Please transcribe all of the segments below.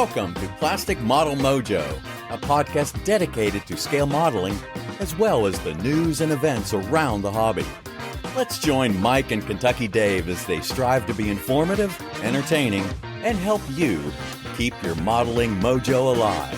Welcome to Plastic Model Mojo, a podcast dedicated to scale modeling, as well as the news and events around the hobby. Let's join Mike and Kentucky Dave as they strive to be informative, entertaining, and help you keep your modeling mojo alive.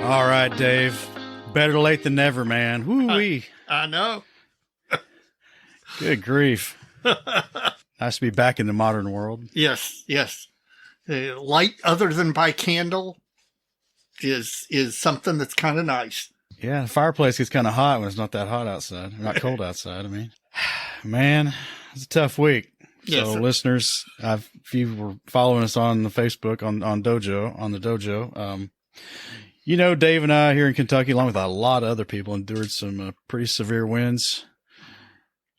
All right, Dave. Better late than never, man. Woo-wee. I know. Good grief. Nice to be back in the modern world. Yes. Light other than by candle is something that's kind of nice. Yeah, the fireplace gets kind of hot when it's not that hot outside. Not cold outside, I mean. Man, it's a tough week. Yes, So, sir. listeners, if you were following us on the Facebook, on the dojo, you know, Dave and I here in Kentucky, along with a lot of other people, endured some pretty severe winds.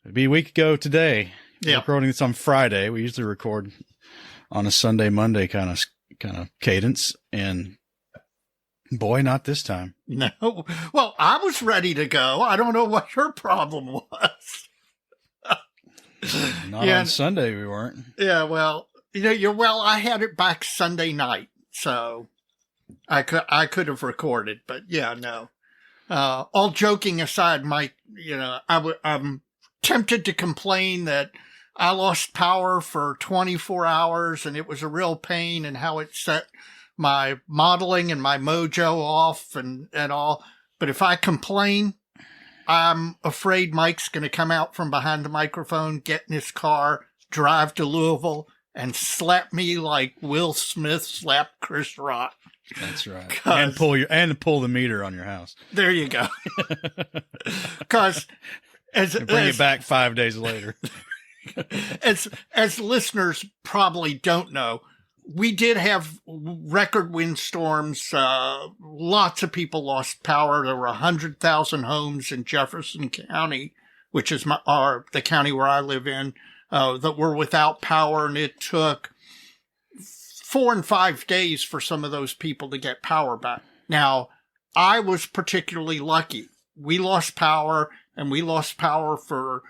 It'd be a week ago today. Yeah. We're recording this on Friday. We usually record on a Sunday, Monday kind of cadence, and boy, not this time. No. Well, I was ready to go. I don't know what your problem was. Not Yeah. on Sunday, we weren't. Yeah, well, I had it back Sunday night, so I could have recorded, but yeah, no. All joking aside, Mike, I'm tempted to complain that I lost power for 24 hours and it was a real pain and how it set my modeling and my mojo off and all. But if I complain, I'm afraid Mike's going to come out from behind the microphone, get in his car, drive to Louisville, and slap me like Will Smith slapped Chris Rock. That's right. And pull the meter on your house. There you go. Because Bring it back 5 days later. as listeners probably don't know, we did have record windstorms. Lots of people lost power. There were 100,000 homes in Jefferson County, which is the county where I live in, that were without power, and it took 4 and 5 days for some of those people to get power back. Now, I was particularly lucky. We lost power, and we lost power for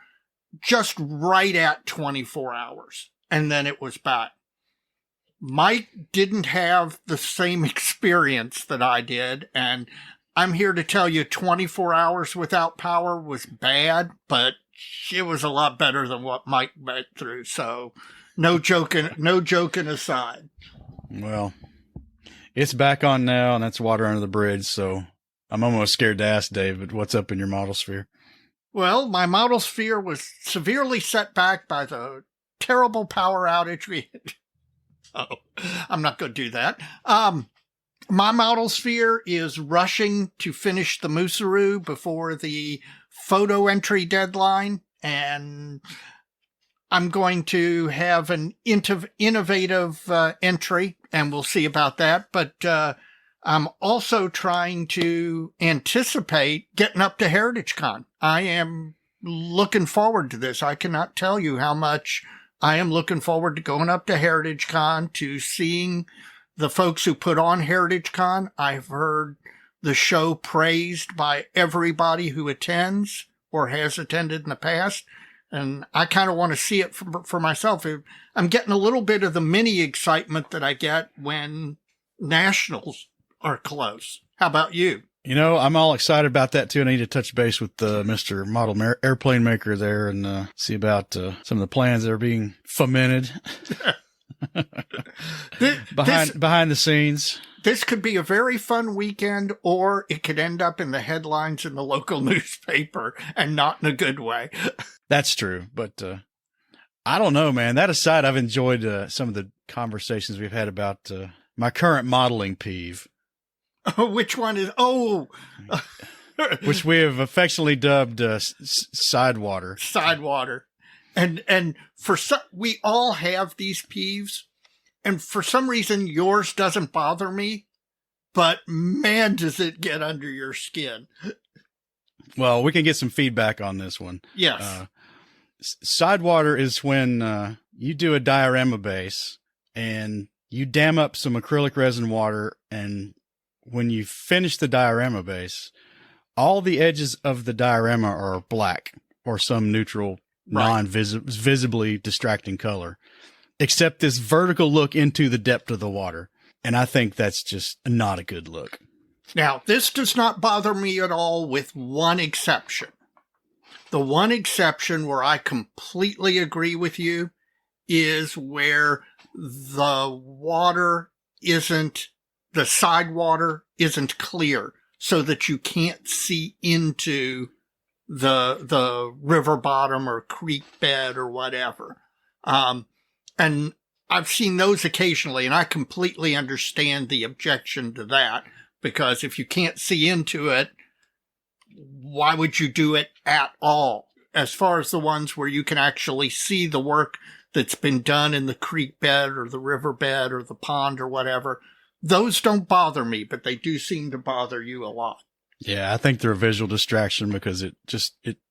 just right at 24 hours, and then it was back. Mike didn't have the same experience that I did, and I'm here to tell you 24 hours without power was bad, but it was a lot better than what Mike went through, so no joking aside. Well, it's back on now, and that's water under the bridge, so I'm almost scared to ask Dave, what's up in your model sphere? Well, my model sphere was severely set back by the terrible power outage we had. Oh, I'm not going to do that. My model sphere is rushing to finish the Musaru before the photo entry deadline, and I'm going to have an innovative entry, and we'll see about that. But I'm also trying to anticipate getting up to Heritage Con. I am looking forward to this. I cannot tell you how much I am looking forward to going up to Heritage Con, to seeing the folks who put on Heritage Con. I've heard the show praised by everybody who attends or has attended in the past. And I kind of want to see it for myself. I'm getting a little bit of the mini excitement that I get when nationals are close. How about you? You know, I'm all excited about that too. I need to touch base with Mr. Model Airplane Maker there and see about some of the plans that are being fomented behind the scenes. This could be a very fun weekend, or it could end up in the headlines in the local newspaper, and not in a good way. That's true, but I don't know, man. That aside, I've enjoyed some of the conversations we've had about my current modeling peeve. Which one is? Oh, which we have affectionately dubbed sidewater. Sidewater, and for some, we all have these peeves, and for some reason yours doesn't bother me, but man, does it get under your skin. Well, we can get some feedback on this one. Yes. Sidewater is when you do a diorama base and you dam up some acrylic resin water, and when you finish the diorama base, all the edges of the diorama are black or some neutral, non-visibly distracting color, except this vertical look into the depth of the water. And I think that's just not a good look. Now, this does not bother me at all, with one exception. The one exception where I completely agree with you is where the side water isn't clear, so that you can't see into the river bottom or creek bed or whatever. And I've seen those occasionally, and I completely understand the objection to that, because if you can't see into it, why would you do it at all? As far as the ones where you can actually see the work that's been done in the creek bed or the river bed or the pond or whatever, those don't bother me, but they do seem to bother you a lot. Yeah, I think they're a visual distraction because it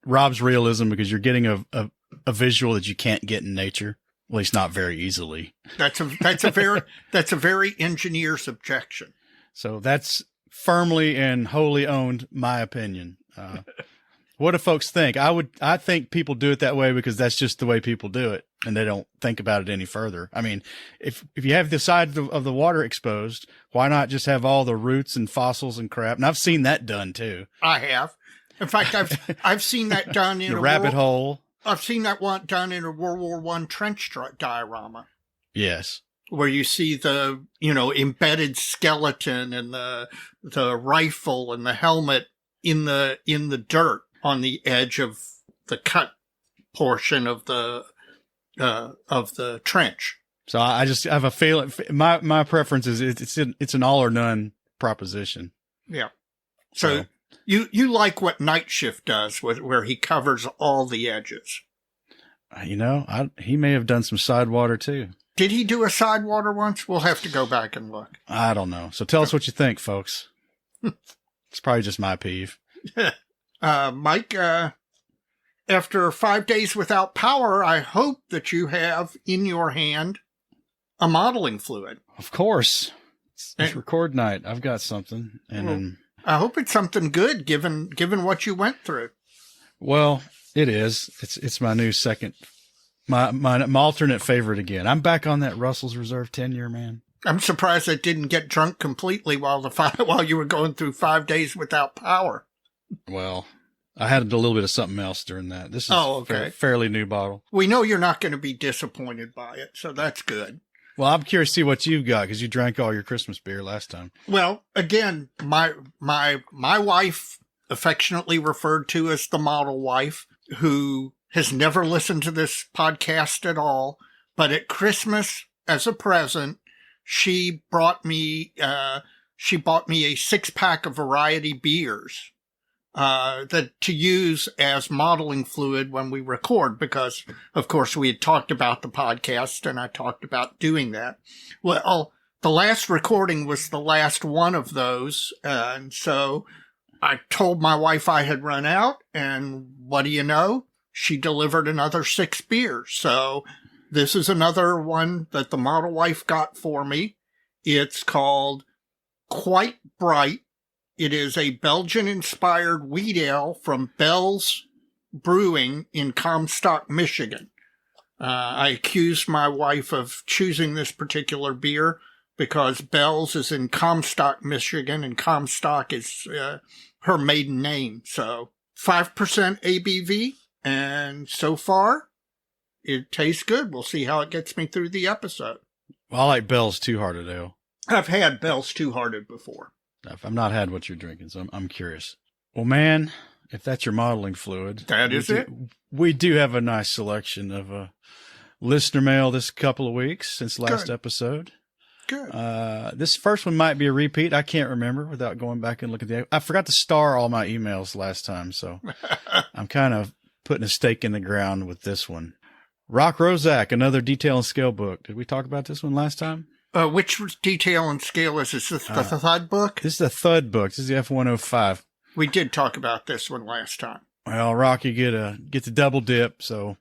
robs realism, because you're getting a visual that you can't get in nature, at least not very easily. That's a very engineer's objection. So that's firmly and wholly owned my opinion. What do folks think? I think people do it that way because that's just the way people do it, and they don't think about it any further. I mean, if you have the side of the water exposed, why not just have all the roots and fossils and crap? And I've seen that done too. I have. In fact, I've seen that done in the rabbit hole. I've seen that one done in a World War I trench diorama. Yes. Where you see the, embedded skeleton and the rifle and the helmet in the dirt on the edge of the cut portion of the trench. So I just have a feeling. My preference is it's an all or none proposition. Yeah. So you like what Night Shift does, where he covers all the edges. He may have done some side water too. Did he do a side water once? We'll have to go back and look. I don't know. So tell us what you think, folks. It's probably just my peeve. Mike, after 5 days without power, I hope that you have in your hand a modeling fluid. Of course. It's record night. I've got something. And I hope it's something good, given what you went through. Well, it is. It's my new second, my alternate favorite again. I'm back on that Russell's Reserve 10-year, man. I'm surprised I didn't get drunk completely while you were going through 5 days without power. Well, I had a little bit of something else during that. This is a fairly new bottle. We know you're not going to be disappointed by it, so that's good. Well, I'm curious to see what you've got, because you drank all your Christmas beer last time. Well, again, my wife, affectionately referred to as the model wife, who has never listened to this podcast at all, but at Christmas, as a present, she bought me a 6-pack of variety beers that to use as modeling fluid when we record, because of course we had talked about the podcast and I talked about doing that. Well, the last recording was the last one of those. And so I told my wife I had run out, and what do you know? She delivered another 6 beers. So this is another one that the model wife got for me. It's called Quite Bright. It is a Belgian-inspired wheat ale from Bell's Brewing in Comstock, Michigan. I accused my wife of choosing this particular beer because Bell's is in Comstock, Michigan, and Comstock is her maiden name. So 5% ABV, and so far it tastes good. We'll see how it gets me through the episode. Well, I like Bell's Two Hearted Ale. I've had Bell's Two Hearted before. I've not had what you're drinking, so I'm curious. Well, man, if that's your modeling fluid, that is it. We do have a nice selection of listener mail this couple of weeks since last episode. Good. This first one might be a repeat. I can't remember without going back and looking at I forgot to star all my emails last time, so I'm kind of putting a stake in the ground with this one. Rock Rozak, another detail and scale book. Did we talk about this one last time? Which detail and scale is this? Is this the Thud book? This is the Thud book. This is the F-105. We did talk about this one last time. Well, Rocky get the double dip, so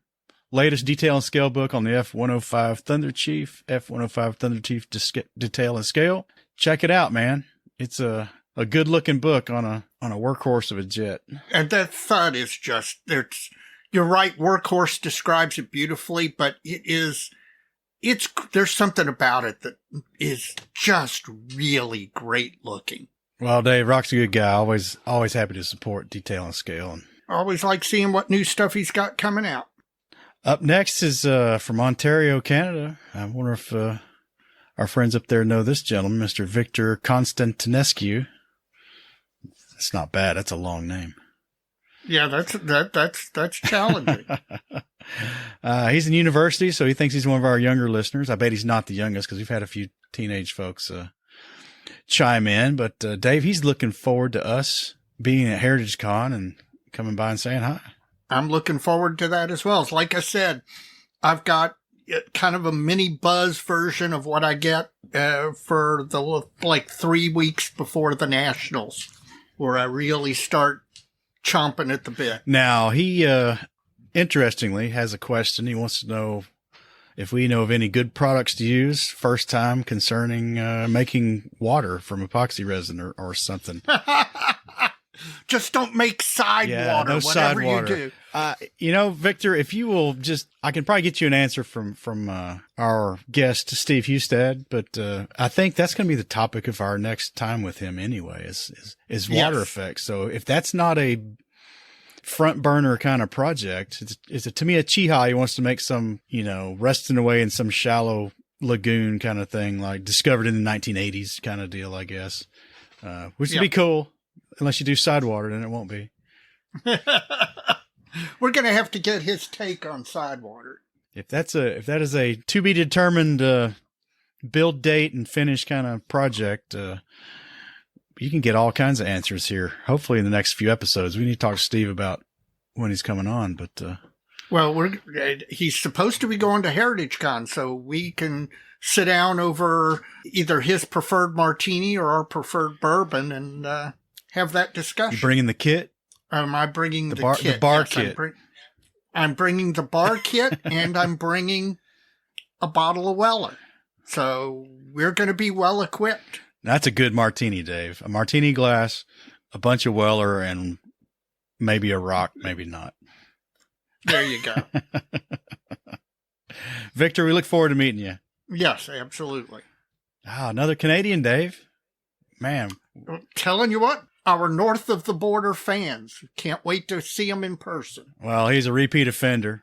latest detail and scale book on the F-105 Thunder Chief, F-105 Thunder Chief Detail and Scale. Check it out, man. It's a good looking book on a workhorse of a jet. And that thud is just, you're right, workhorse describes it beautifully, but there's something about it that is just really great looking. Well, Dave, Rock's a good guy. Always happy to support detail and scale. And always like seeing what new stuff he's got coming out. up next is from Ontario, Canada. I wonder if our friends up there know this gentleman, Mr. Victor Constantinescu. That's not bad. That's a long name. Yeah, that's challenging. He's in university, so he thinks he's one of our younger listeners. I bet he's not the youngest because we've had a few teenage folks chime in. But Dave, he's looking forward to us being at Heritage Con and coming by and saying hi. I'm looking forward to that as well. It's like I said, I've got kind of a mini buzz version of what I get for the 3 weeks before the Nationals, where I really start chomping at the bit. Now, he interestingly has a question. He wants to know if we know of any good products to use first time concerning making water from epoxy resin or something. Just don't make side water, no whatever side water. you do. Victor, if you will I can probably get you an answer from our guest, Steve Hustad, but I think that's going to be the topic of our next time with him anyway, is water effects. So if that's not a front burner kind of project, it's to me a Chihai who wants to make some, resting away in some shallow lagoon kind of thing, like discovered in the 1980s kind of deal, I guess, which would be cool. Unless you do side water, then it won't be. We're going to have to get his take on side water. If that is a to be determined build date and finish kind of project, you can get all kinds of answers here. Hopefully in the next few episodes. We need to talk to Steve about when he's coming on, but well, he's supposed to be going to Heritage Con, so we can sit down over either his preferred martini or our preferred bourbon and have that discussion. You bringing the kit? Am I bringing the kit? The bar yes, kit. I'm bringing the bar kit, and I'm bringing a bottle of Weller. So we're going to be well equipped. That's a good martini, Dave. A martini glass, a bunch of Weller, and maybe a rock, maybe not. There you go. Victor, we look forward to meeting you. Yes, absolutely. Another Canadian, Dave. Man. I'm telling you what, our north of the border fans can't wait to see him in person. Well, he's a repeat offender.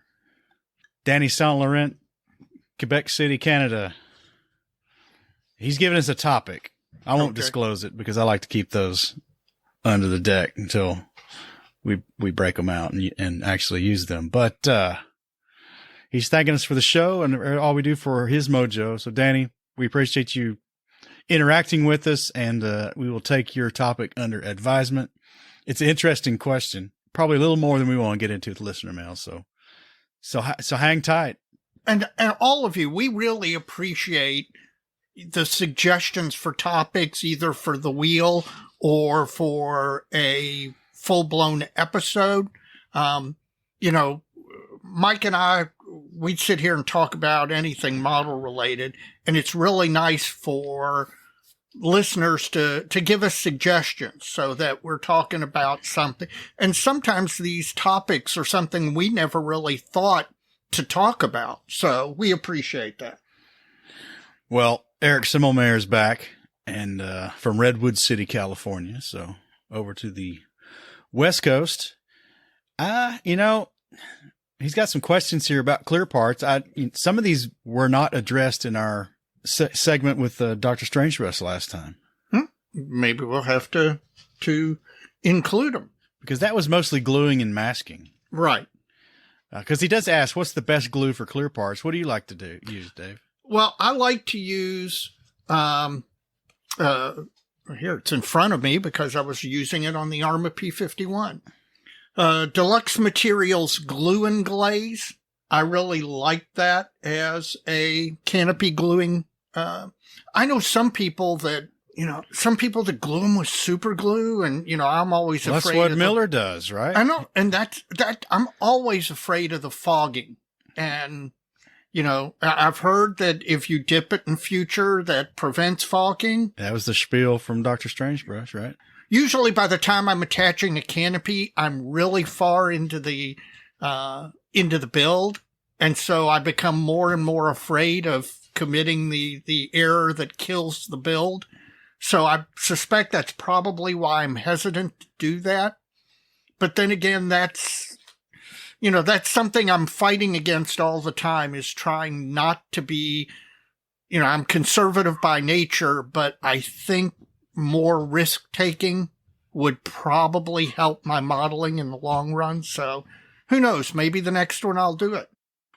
Danny Saint Laurent, Quebec City, Canada. He's given us a topic. I won't disclose it because I like to keep those under the deck until we break them out and actually use them. But he's thanking us for the show and all we do for his Mojo. So, Danny, we appreciate you interacting with us, and we will take your topic under advisement. It's an interesting question, probably a little more than we want to get into with listener mail. So hang tight. And all of you, we really appreciate the suggestions for topics, either for the wheel or for a full-blown episode. Mike and I, we'd sit here and talk about anything model related, and it's really nice for listeners to give us suggestions so that we're talking about something. And sometimes these topics are something we never really thought to talk about. So we appreciate that. Well, Eric Simmelmeyer is back and from Redwood City, California. So over to the West Coast. He's got some questions here about clear parts. Some of these were not addressed in our segment with Dr. Strangerust last time. Maybe we'll have to include them. Because that was mostly gluing and masking. Right. Because he does ask, what's the best glue for clear parts? What do you like to use, Dave? Well, I like to use, here, it's in front of me because I was using it on the Arma P51. Deluxe Materials Glue and Glaze. I really like that as a canopy gluing. I know some people that glue them with super glue, and, I'm always afraid. That's what Miller does, right? I know. And that I'm always afraid of the fogging And, I've heard that if you dip it in future, that prevents falking. That was the spiel from Dr. Strangebrush, right? Usually by the time I'm attaching a canopy, I'm really far into the build. And so I become more and more afraid of committing the error that kills the build. So I suspect that's probably why I'm hesitant to do that. But then again, that's something I'm fighting against all the time, is trying not to be, I'm conservative by nature, but I think more risk taking would probably help my modeling in the long run. So who knows? Maybe the next one I'll do it.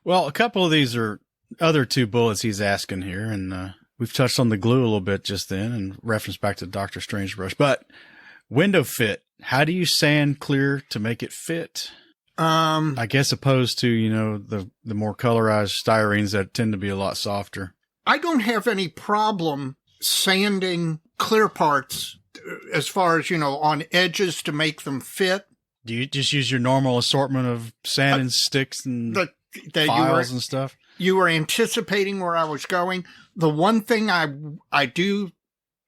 Well, a couple of these are other two bullets he's asking here, and we've touched on the glue a little bit just then and reference back to Dr. Strangebrush. But window fit, how do you sand clear to make it fit? I guess opposed to, the more colorized styrenes that tend to be a lot softer. I don't have any problem sanding clear parts as far as, on edges to make them fit. Do you just use your normal assortment of sanding sticks and files and stuff? You were anticipating where I was going. The one thing I do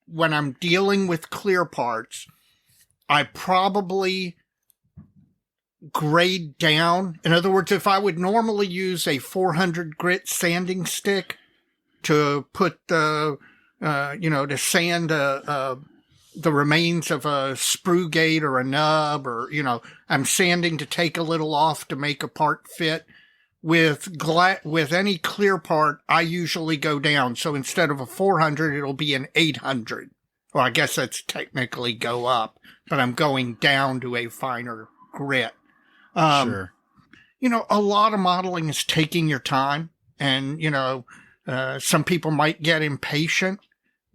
when I'm dealing with clear parts, I probably grade down. In other words, if I would normally use a 400 grit sanding stick to put to sand the remains of a sprue gate or a nub, or, I'm sanding to take a little off to make a part fit. With any clear part, I usually go down. So instead of a 400, it'll be an 800. Well, I guess that's technically go up, but I'm going down to a finer grit. Sure. A lot of modeling is taking your time, and, some people might get impatient,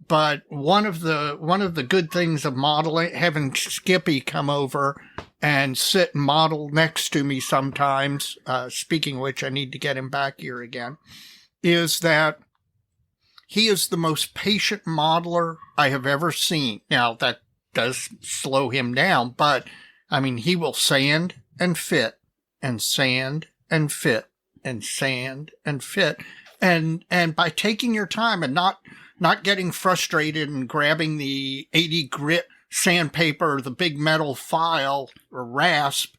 but one of the good things of modeling, having Skippy come over and sit and model next to me sometimes, speaking of which, I need to get him back here again, is that he is the most patient modeler I have ever seen. Now, that does slow him down, but, he will sand and fit, and sand and fit, and sand and fit. And by taking your time and not getting frustrated and grabbing the 80 grit sandpaper, the big metal file or rasp,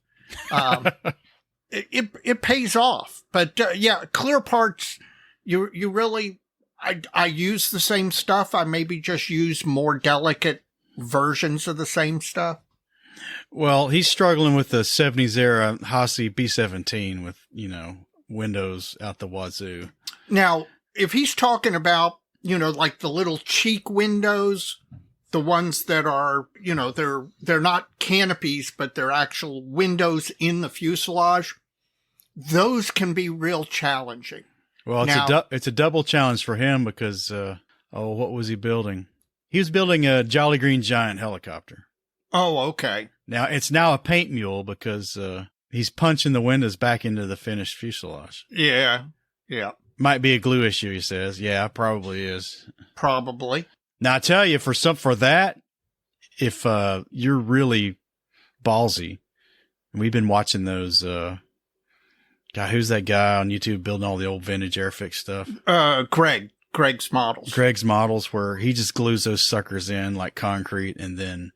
it pays off. But clear parts, you really, I use the same stuff. I maybe just use more delicate versions of the same stuff. Well, he's struggling with the 70s era Haase B17 with, windows out the wazoo. Now, if he's talking about, like the little cheek windows, the ones that are, they're not canopies, but they're actual windows in the fuselage, those can be real challenging. Well, it's a double challenge for him because, what was he building? He was building a Jolly Green Giant helicopter. Oh, okay. Now, it's now a paint mule because he's punching the windows back into the finished fuselage. Yeah. Might be a glue issue, he says. Yeah, probably is. Probably. Now, I tell you, for that, if you're really ballsy, we've been watching those, who's that guy on YouTube building all the old vintage Airfix stuff? Greg's models. Greg's models, where he just glues those suckers in like concrete and then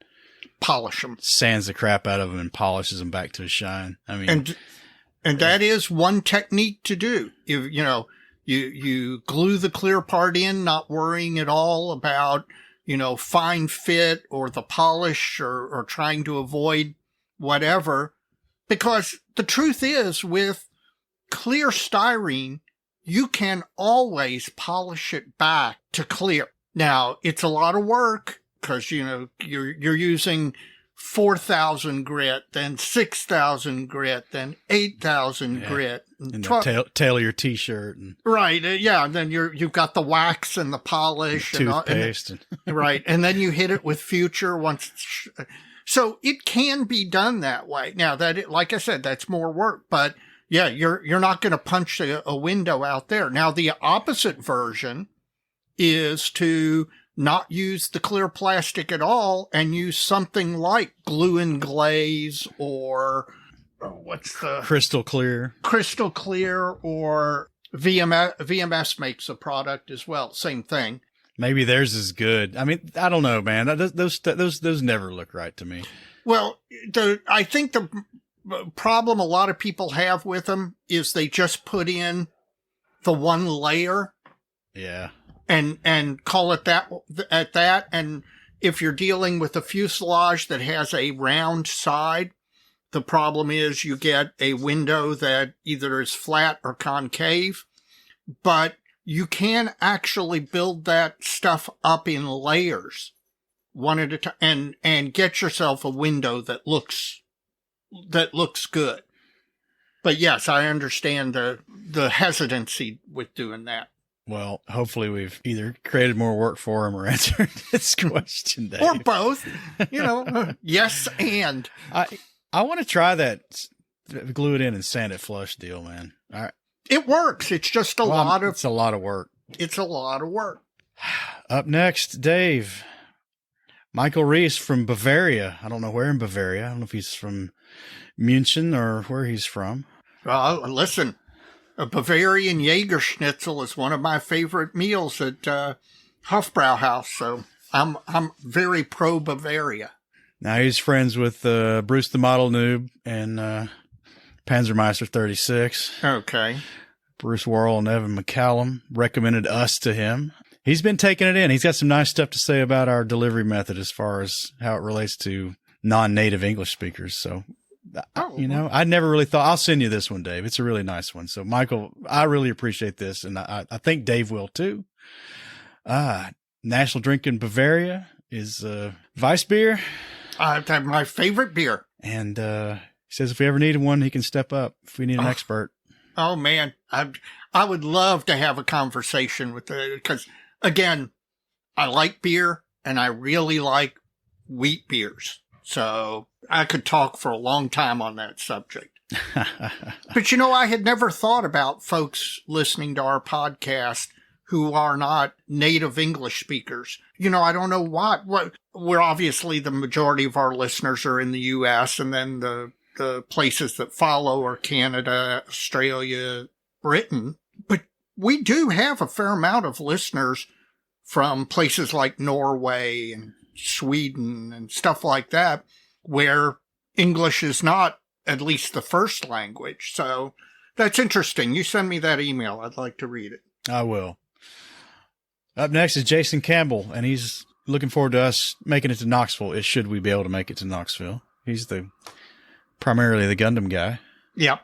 polish them, sands the crap out of them and polishes them back to a shine. And that is one technique to do. You glue the clear part in, not worrying at all about, fine fit or the polish or trying to avoid whatever. Because the truth is, with clear styrene, you can always polish it back to clear. Now, it's a lot of work because, you're using 4,000 grit, then 6,000 grit, then 8,000 grit. And the tail of your T-shirt. Right. And then you've got the wax and the polish. Toothpaste. Right. And then you hit it with future once. So it can be done that way. Now, like I said, that's more work. But, yeah, you're not going to punch a window out there. Now, the opposite version is to not use the clear plastic at all and use something like glue and glaze or what's the Crystal Clear. Crystal Clear, or VMS makes a product as well. Same thing. Maybe theirs is good. I mean, I don't know, man. Those never look right to me. Well, I think the problem a lot of people have with them is they just put in the one layer. Yeah. And call it that at that. And if you're dealing with a fuselage that has a round side, the problem is you get a window that either is flat or concave, but you can actually build that stuff up in layers one at a time and get yourself a window that looks good. But yes, I understand the hesitancy with doing that. Well, hopefully we've either created more work for him or answered this question, Dave. Or both. Yes, and. I want to try that glue it in and sand it flush deal, man. All right. It works. It's just It's a lot of work. It's a lot of work. Up next, Dave. Michael Reese from Bavaria. I don't know where in Bavaria. I don't know if he's from München or where he's from. Listen, a Bavarian Jaeger Schnitzel is one of my favorite meals at Hofbrauhaus, so I'm very pro Bavaria. Now he's friends with Bruce the Model Noob and Panzermeister 36. Okay. Bruce Worrell and Evan McCallum recommended us to him. He's been taking it in. He's got some nice stuff to say about our delivery method as far as how it relates to non-native English speakers. So, I never really thought. I'll send you this one, Dave. It's a really nice one. So, Michael, I really appreciate this, and I think Dave will too. National drink in Bavaria is Weissbier. My favorite beer. And he says if we ever need one, he can step up if we need an expert. Oh, man. I would love to have a conversation with because, again, I like beer, and I really like wheat beers. So I could talk for a long time on that subject. But, I had never thought about folks listening to our podcast who are not native English speakers. I don't know what we're obviously the majority of our listeners are in the U.S. and then the places that follow are Canada, Australia, Britain. But we do have a fair amount of listeners from places like Norway and Sweden and stuff like that, where English is not at least the first language. So that's interesting. You send me that email. I'd like to read it. I will. Up next is Jason Campbell, and he's looking forward to us making it to Knoxville. Should we be able to make it to Knoxville? He's primarily the Gundam guy. Yep.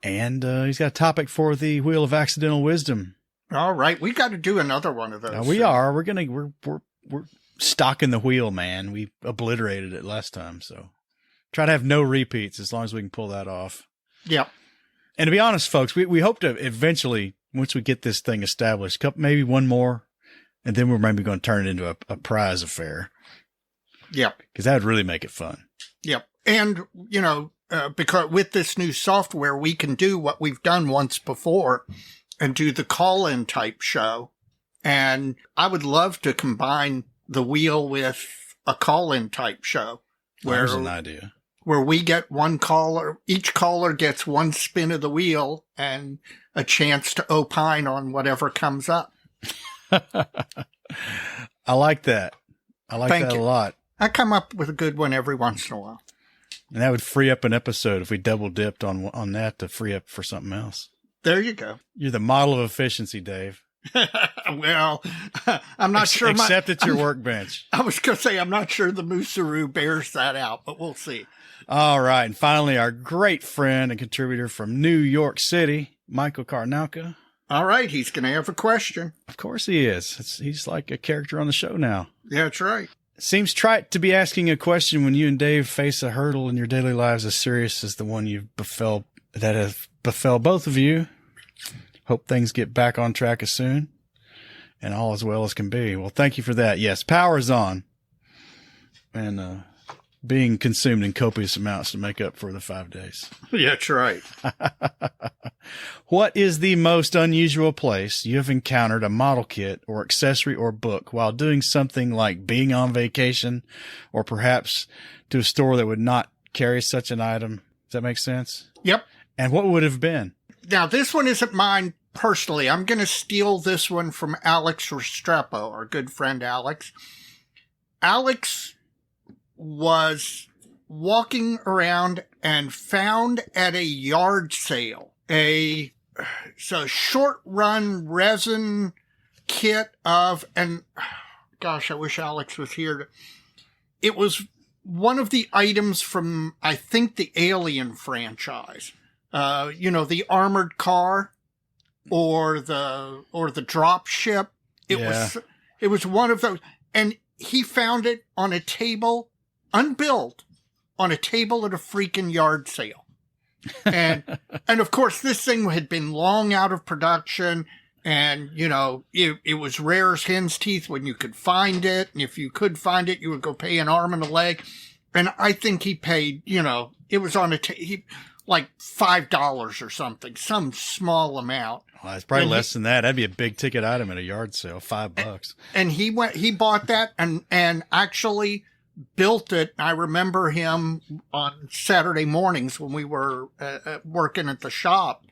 And he's got a topic for the Wheel of Accidental Wisdom. All right, we got to do another one of those. We are. We're stocking the wheel, man. We obliterated it last time, so try to have no repeats as long as we can pull that off. Yep. And to be honest, folks, we hope to eventually, once we get this thing established, maybe one more, and then we're maybe going to turn it into a prize affair. Yep. Because that would really make it fun. Yep. And, because with this new software, we can do what we've done once before and do the call-in type show. And I would love to combine the wheel with a call-in type show. There's an idea. Where we get one caller, each caller gets one spin of the wheel and a chance to opine on whatever comes up. I like that. I like Thank that you. a lot. I come up with a good one every once in a while. And that would free up an episode if we double dipped on that to free up for something else. There you go. You're the model of efficiency, Dave. Well, I'm not sure. Except at your workbench. I was going to say, I'm not sure the Musaru bears that out, but we'll see. All right. And finally, our great friend and contributor from New York City, Michael Karnauka. All right. He's going to have a question. Of course he is. He's like a character on the show now. Yeah, that's right. Seems trite to be asking a question when you and Dave face a hurdle in your daily lives as serious as the one that have befell both of you. Hope things get back on track as soon and all as well as can be. Well, thank you for that. Yes, power is on and being consumed in copious amounts to make up for the 5 days. Yeah, that's right. What is the most unusual place you have encountered a model kit or accessory or book while doing something like being on vacation or perhaps to a store that would not carry such an item? Does that make sense? Yep. And what would have been? Now, this one isn't mine personally. I'm going to steal this one from Alex Restrepo, our good friend Alex. Alex was walking around and found at a yard sale a short run resin kit of, and gosh, I wish Alex was here. It was one of the items from, I think, the Alien franchise. The armored car or the drop ship. It was one of those, and he found it on a table, unbuilt, on a table at a freaking yard sale. And of course, this thing had been long out of production. And, it was rare as hen's teeth when you could find it. And if you could find it, you would go pay an arm and a leg. And I think he paid, it was on like $5 or something, some small amount. Well, it's probably less than that. That'd be a big ticket item at a yard sale, $5. And he bought that and actually built it. I remember him on Saturday mornings when we were working at the shop,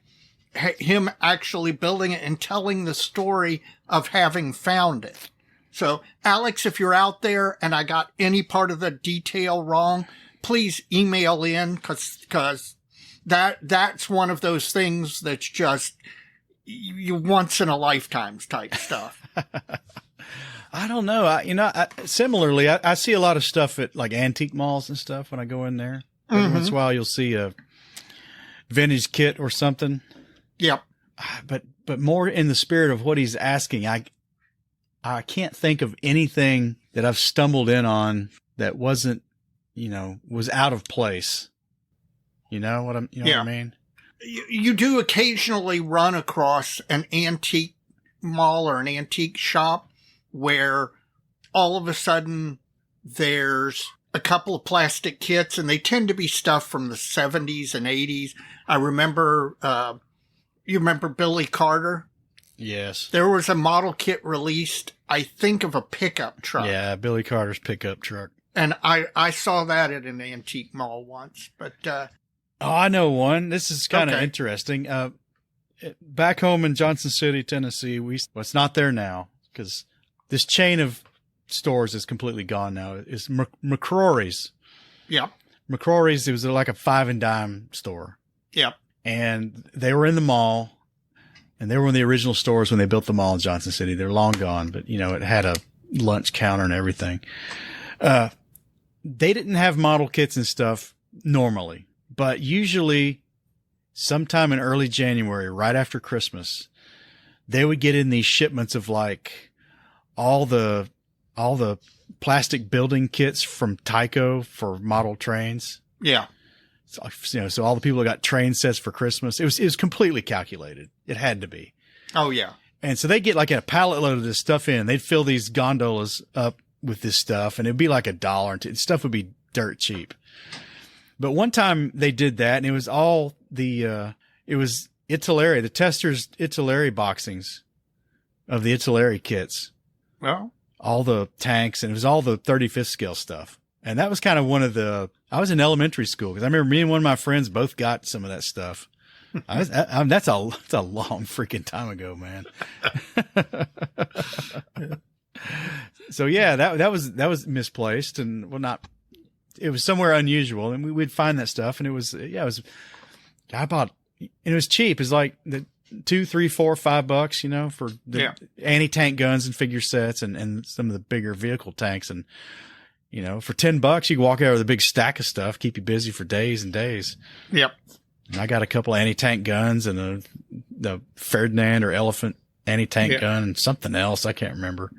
him actually building it and telling the story of having found it. So, Alex, if you're out there and I got any part of the detail wrong, please email in because that's one of those things that's just you once in a lifetime type stuff. I don't know. Similarly, I see a lot of stuff at like antique malls and stuff when I go in there. Every once in a while, you'll see a vintage kit or something. Yep. But more in the spirit of what he's asking, I can't think of anything that I've stumbled in on that wasn't, was out of place. You know what what I mean? You do occasionally run across an antique mall or an antique shop where all of a sudden there's a couple of plastic kits, and they tend to be stuff from the 70s and 80s. I remember, you remember Billy Carter? Yes. There was a model kit released, I think, of a pickup truck. Yeah, Billy Carter's pickup truck. And I saw that at an antique mall once, but... I know one. This is kind of interesting. Back home in Johnson City, Tennessee, it's not there now because this chain of stores is completely gone now. It's McCrory's. Yep. McCrory's, it was like a 5 and dime store. Yep. And they were in the mall, and they were one of the original stores when they built the mall in Johnson City. They're long gone, but it had a lunch counter and everything. They didn't have model kits and stuff normally. But usually sometime in early January, right after Christmas, they would get in these shipments of like all the plastic building kits from Tyco for model trains. Yeah. So all the people that got train sets for Christmas, it was completely calculated. It had to be. Oh yeah. And so they get like a pallet load of this stuff in. They'd fill these gondolas up with this stuff, and it'd be like $1 or $2. Stuff would be dirt cheap. But one time they did that, and it was all it was Italeri, the Testors Italeri boxings of the Italeri kits. Well, all the tanks, and it was all the 35th scale stuff. And that was kind of I was in elementary school because I remember me and one of my friends both got some of that stuff. That's a long freaking time ago, man. So yeah, that was misplaced, and it was somewhere unusual, and we'd find that stuff, and I bought, and it was cheap. It's like the $2, $3, $4, $5, for the anti-tank guns and figure sets and some of the bigger vehicle tanks. And, for $10, you can walk out with a big stack of stuff, keep you busy for days and days. Yep. And I got a couple anti-tank guns and the Ferdinand or Elephant anti-tank gun and something else. I can't remember,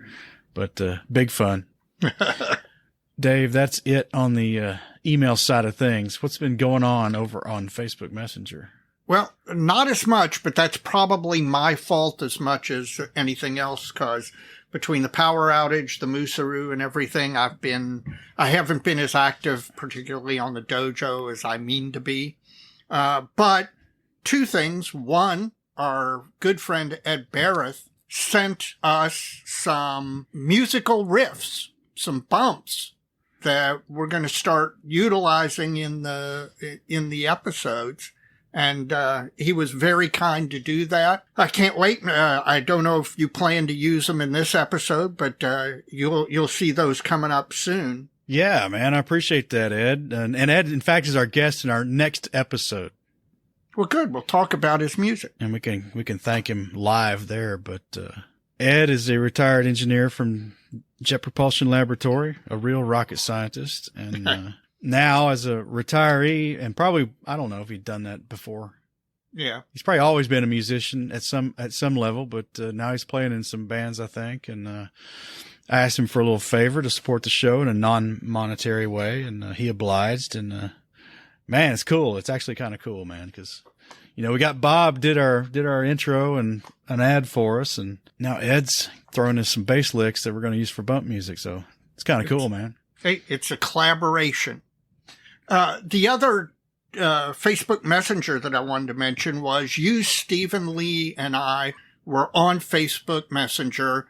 but, big fun. Dave, that's it on the email side of things. What's been going on over on Facebook Messenger? Well, not as much, but that's probably my fault as much as anything else, because between the power outage, the Musaru, and everything, I haven't been as active, particularly on the dojo, as I mean to be. But two things. One, our good friend Ed Baroth sent us some musical riffs, some bumps that we're going to start utilizing in the episodes. And he was very kind to do that. I can't wait. I don't know if you plan to use them in this episode, but you'll see those coming up soon. Yeah, man, I appreciate that, Ed. And Ed, in fact, is our guest in our next episode. Well, good. We'll talk about his music, and we can thank him live there. But Ed is a retired engineer from Jet Propulsion Laboratory, a real rocket scientist, and now as a retiree, and probably I don't know if he'd done that before. Yeah, he's probably always been a musician at some level, but now he's playing in some bands, I think. And I asked him for a little favor to support the show in a non-monetary way, and he obliged. And man, it's cool. It's actually kind of cool, man, because we got Bob did our intro and an ad for us, and now Ed's throwing in some bass licks that we're going to use for bump music. So it's kind of cool, man. Hey, it's a collaboration. The other Facebook Messenger that I wanted to mention was you, Stephen Lee, and I were on Facebook Messenger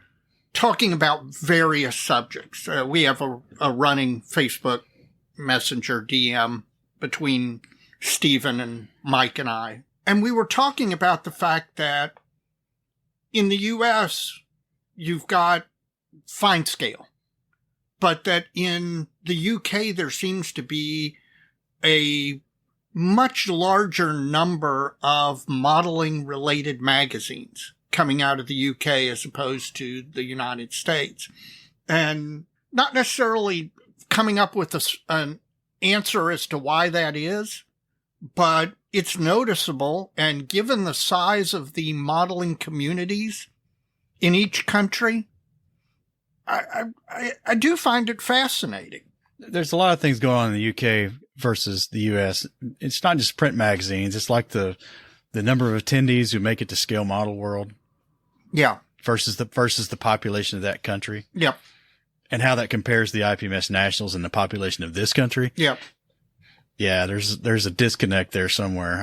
talking about various subjects. We have a running Facebook Messenger DM between Stephen and Mike and I. And we were talking about the fact that in the U.S., you've got fine scale, but that in the U.K., there seems to be a much larger number of modeling-related magazines coming out of the U.K. as opposed to the United States. And not necessarily coming up with an answer as to why that is, but it's noticeable, and given the size of the modeling communities in each country, I do find it fascinating. There's a lot of things going on in the UK versus the US. It's not just print magazines. It's like the number of attendees who make it to Scale Model World. Yeah. Versus the population of that country. Yep. And how that compares the IPMS Nationals and the population of this country. Yep. Yeah, there's a disconnect there somewhere.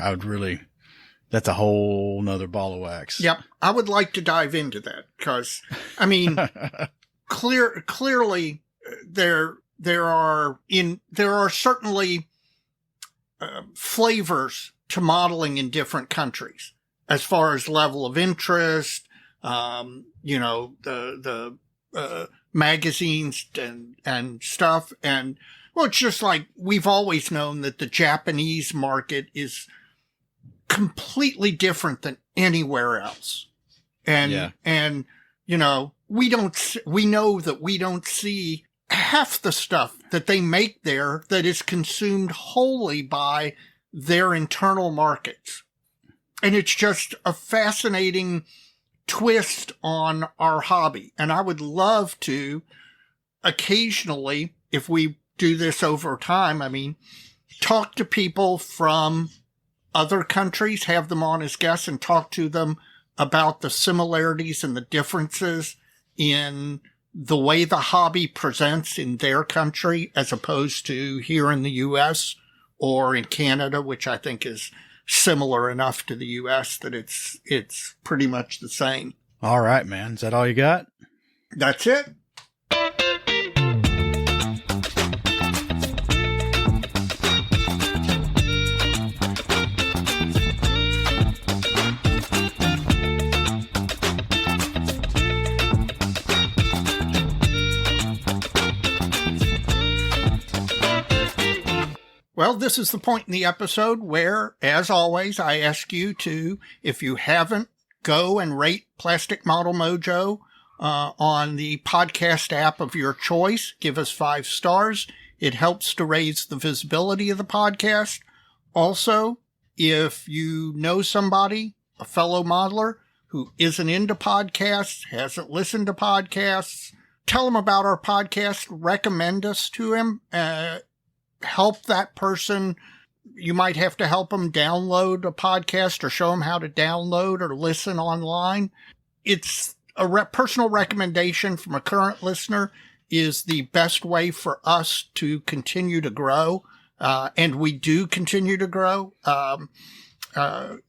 That's a whole nother ball of wax. Yep. I would like to dive into that because, I mean, clearly there are certainly flavors to modeling in different countries as far as level of interest, the magazines and stuff. And well, it's just like we've always known that the Japanese market is completely different than anywhere else. And we know that we don't see half the stuff that they make there that is consumed wholly by their internal markets. And it's just a fascinating twist on our hobby. And I would love to occasionally, if we do this over time, talk to people from other countries, have them on as guests and talk to them about the similarities and the differences in the way the hobby presents in their country as opposed to here in the U.S. or in Canada, which I think is similar enough to the U.S. that it's pretty much the same. All right, man. Is that all you got? That's it. Well, this is the point in the episode where, as always, I ask you to, if you haven't, go and rate Plastic Model Mojo on the podcast app of your choice. Give us 5 stars. It helps to raise the visibility of the podcast. Also, if you know somebody, a fellow modeler, who isn't into podcasts, hasn't listened to podcasts, tell them about our podcast, recommend us to him, help that person. You might have to help them download a podcast or show them how to download or listen online. It's a personal recommendation from a current listener is the best way for us to continue to grow. And we do continue to grow.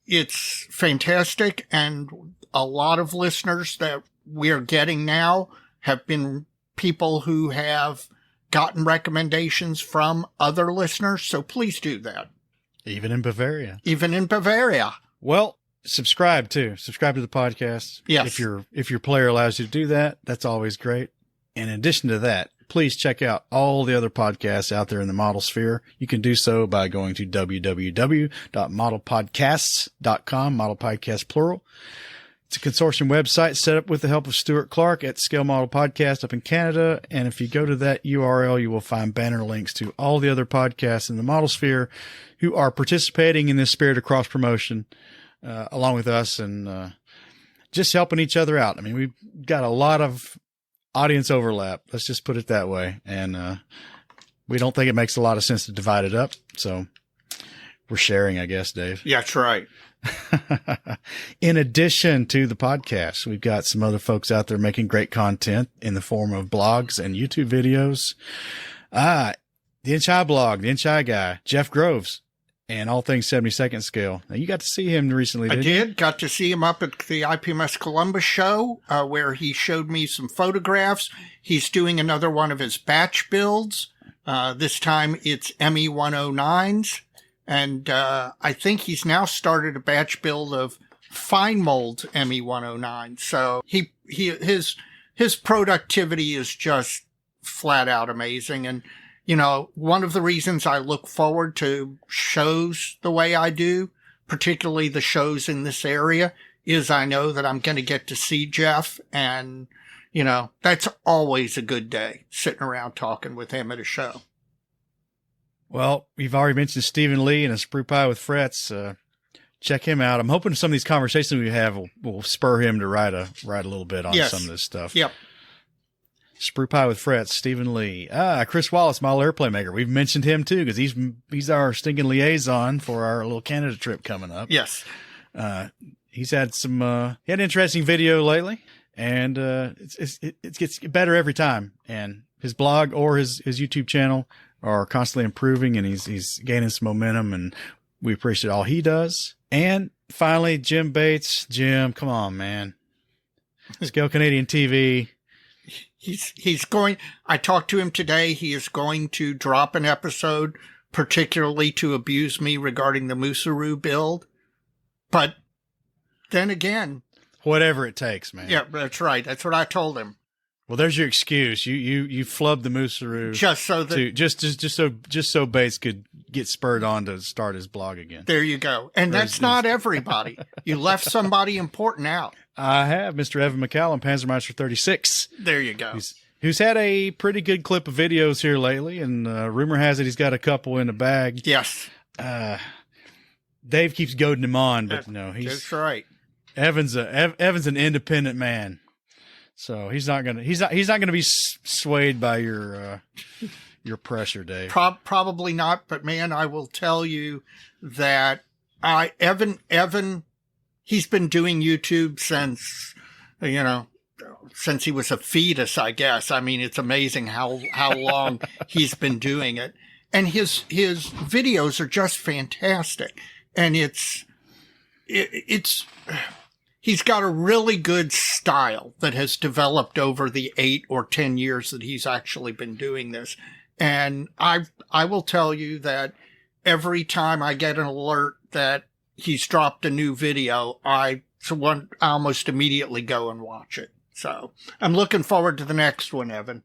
It's fantastic. And a lot of listeners that we're getting now have been people who have gotten recommendations from other listeners, so please do that. Even in Bavaria. Even in Bavaria. Well, subscribe too. Subscribe to the podcast. Yes. If your player allows you to do that, that's always great. In addition to that, please check out all the other podcasts out there in the model sphere. You can do so by going to www.modelpodcasts.com, model podcast plural. It's a consortium website set up with the help of Stuart Clark at Scale Model Podcast up in Canada. And if you go to that URL, you will find banner links to all the other podcasts in the model sphere who are participating in this spirit of cross promotion, along with us, and just helping each other out. I mean, we've got a lot of audience overlap. Let's just put it that way. And we don't think it makes a lot of sense to divide it up. So we're sharing, I guess, Dave. Yeah, that's right. In addition to the podcast, we've got some other folks out there making great content in the form of blogs and YouTube videos. The Inchai blog, the Inchai guy, Jeff Groves, and all things 72nd scale. Now, you got to see him recently, didn't you? I did. Got to see him up at the IPMS Columbus show, where he showed me some photographs. He's doing another one of his batch builds. This time it's ME109s. And I think he's now started a batch build of fine mold ME109. So his productivity is just flat out amazing. And, you know, one of the reasons I look forward to shows the way I do, particularly the shows in this area, is I know that I'm going to get to see Jeff. And, you know, that's always a good day, sitting around talking with him at a show. Well, we've already mentioned Stephen Lee and a Sprue Pie with Frets. Check him out. I'm hoping some of these conversations we have will spur him to write a little bit on some of this stuff. Yep. Sprue Pie with Frets, Stephen Lee. Chris Wallace, Model Airplane Maker. We've mentioned him too, because he's our stinking liaison for our little Canada trip coming up. Yes. He's had he had an interesting video lately, and it gets better every time. And his blog or his YouTube channel are constantly improving, and he's gaining some momentum, and we appreciate all he does. And finally, Jim Bates. Jim, come on, man. Scale Canadian TV. He's going, I talked to him today. He is going to drop an episode, particularly to abuse me regarding the Musaru build. But then again, whatever it takes, man. Yeah, that's right. That's what I told him. Well, there's your excuse. You flubbed the Musaru just so that just so Bates could get spurred on to start his blog again. There you go. And that's not everybody. You left somebody important out. I have Mr. Evan McCallum, Panzermeister 36. There you go. Who's had a pretty good clip of videos here lately, and rumor has it he's got a couple in the bag. Yes. Dave keeps goading him on, but no, that's right. Evan's an independent man. So he's not gonna be swayed by your pressure, Dave. Probably not, but man, I will tell you that Evan, he's been doing YouTube since he was a fetus, I guess. I mean, it's amazing how long he's been doing it, and his videos are just fantastic, and he's got a really good style that has developed over the 8 or 10 years that he's actually been doing this. And I will tell you that every time I get an alert that he's dropped a new video, I almost immediately go and watch it. So I'm looking forward to the next one, Evan.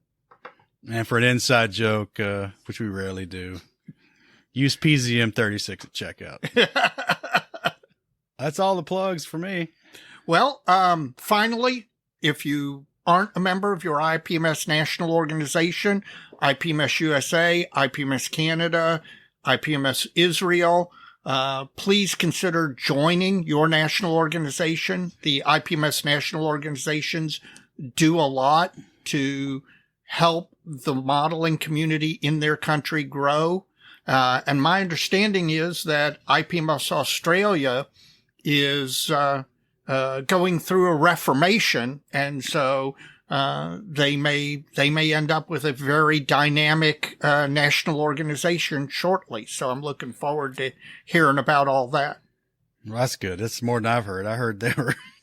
And for an inside joke, which we rarely do, use PZM36 at checkout. That's all the plugs for me. Well, finally, if you aren't a member of your IPMS national organization, IPMS USA, IPMS Canada, IPMS Israel, please consider joining your national organization. The IPMS national organizations do a lot to help the modeling community in their country grow. And my understanding is that IPMS Australia is going through a reformation, and so they may end up with a very dynamic national organization shortly. So I'm looking forward to hearing about all that. Well, that's good. That's more than I've heard. I heard they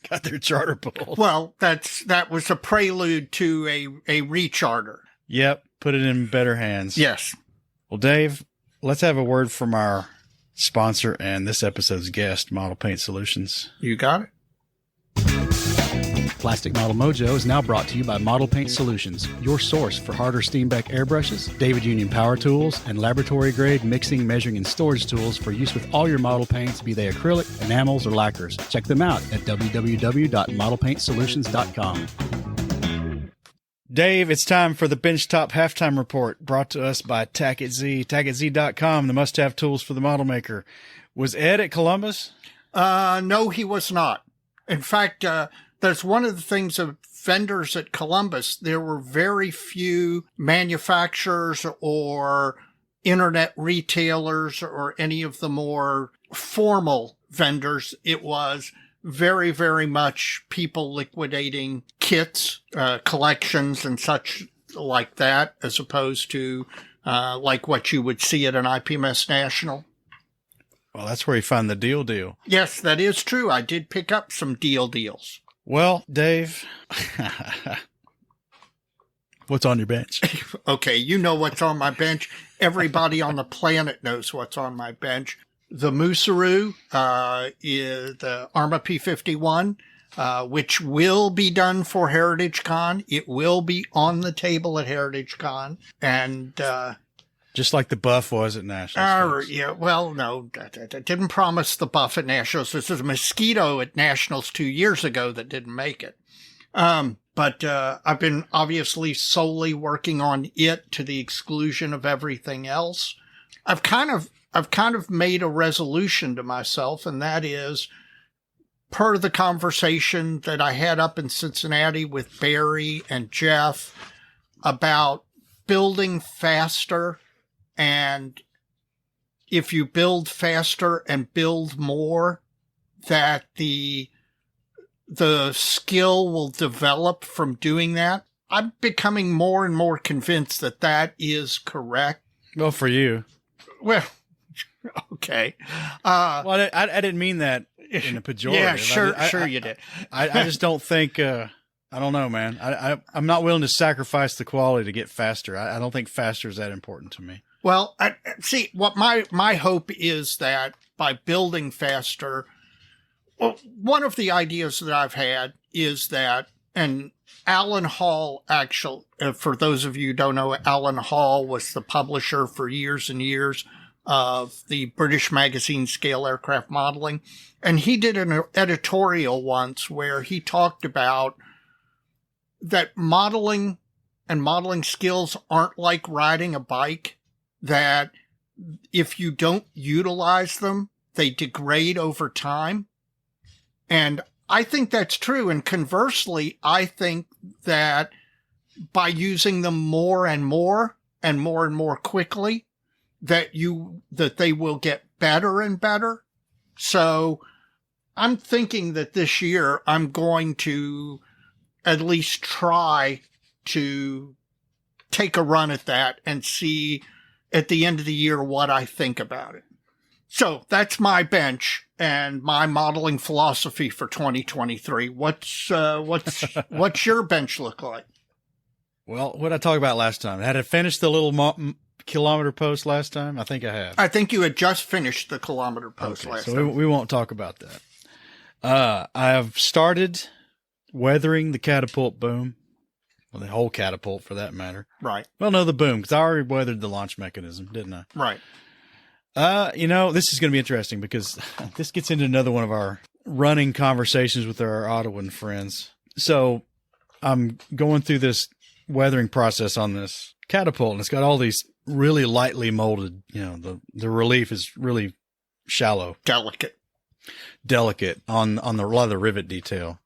got their charter pulled. Well, that was a prelude to a recharter. Yep. put it in better hands. Yes. Well, Dave, let's have a word from our sponsor and this episode's guest, Model Paint Solutions. You got it. Plastic Model Mojo is now brought to you by Model Paint Solutions, your source for Harder Steenbeck airbrushes, David Union power tools, and laboratory-grade mixing, measuring, and storage tools for use with all your model paints, be they acrylic, enamels, or lacquers. Check them out at www.modelpaintsolutions.com. Dave, it's time for the Benchtop Halftime Report, brought to us by Tack It Z, tackitzz.com, the must-have tools for the model maker. Was Ed at Columbus? No, he was not. In fact, that's one of the things of vendors at Columbus. There were very few manufacturers or internet retailers or any of the more formal vendors. It was very, very much people liquidating kits, collections and such like that, as opposed to like what you would see at an IPMS National. Well, that's where you find the deal. Yes, that is true. I did pick up some deals. Well, Dave, what's on your bench? Okay, you know what's on my bench. Everybody on the planet knows what's on my bench. The Musaru is the Arma P51, which will be done for Heritage Con. It will be on the table at Heritage Con. And just like the buff was at Nationals. Yeah, well, no, I didn't promise the buff at Nationals. This is a Mosquito at Nationals 2 years ago that didn't make it. But I've been obviously solely working on it to the exclusion of everything else. I've kind of made a resolution to myself, and that is part of the conversation that I had up in Cincinnati with Barry and Jeff about building faster. And if you build faster and build more, that the skill will develop from doing that. I'm becoming more and more convinced that that is correct. Well, for you. Well, okay. Well, I didn't mean that in a pejorative. Yeah, sure you did. I just don't think, I don't know, man. I'm not willing to sacrifice the quality to get faster. I don't think faster is that important to me. Well, see, what my hope is that by building faster, well, one of the ideas that I've had is that, and Alan Hall, actually, for those of you who don't know, Alan Hall was the publisher for years and years of the British magazine Scale Aircraft Modeling. And he did an editorial once where he talked about that modeling and modeling skills aren't like riding a bike, that if you don't utilize them, they degrade over time. And I think that's true. And conversely, I think that by using them more and more quickly, that they will get better and better. So I'm thinking that this year I'm going to at least try to take a run at that and see at the end of the year what I think about it. So that's my bench and my modeling philosophy for 2023. What's your bench look like? Well, what did I talk about last time? Had I finished the little kilometer post last time? I think I have. I think you had just finished the kilometer post last time. So we won't talk about that. I have started weathering the catapult boom. Well, the whole catapult for that matter. Right. Well, no, the boom, because I already weathered the launch mechanism, didn't I? Right. This is going to be interesting because this gets into another one of our running conversations with our Ottawan friends. So I'm going through this weathering process on this catapult, and it's got all these really lightly molded, the relief is really shallow. Delicate on a lot of the rivet detail.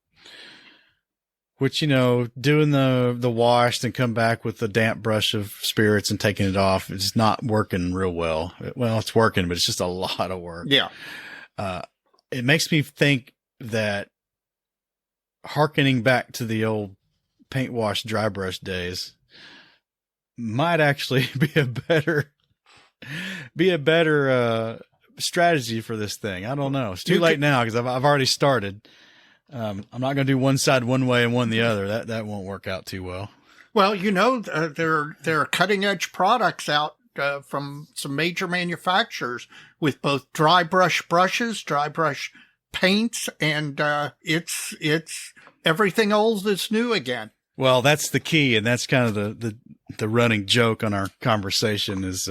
Which, doing the wash and come back with the damp brush of spirits and taking it off is not working real well. Well, it's working, but it's just a lot of work. Yeah. It makes me think that hearkening back to the old paint wash dry brush days might actually be a better strategy for this thing. I don't know. It's too late now because I've already started. I'm not going to do one side one way and one the other. That won't work out too well. Well, there are cutting edge products out from some major manufacturers with both dry brush brushes, dry brush paints, and it's everything old is new again. Well, that's the key, and that's kind of the running joke on our conversation is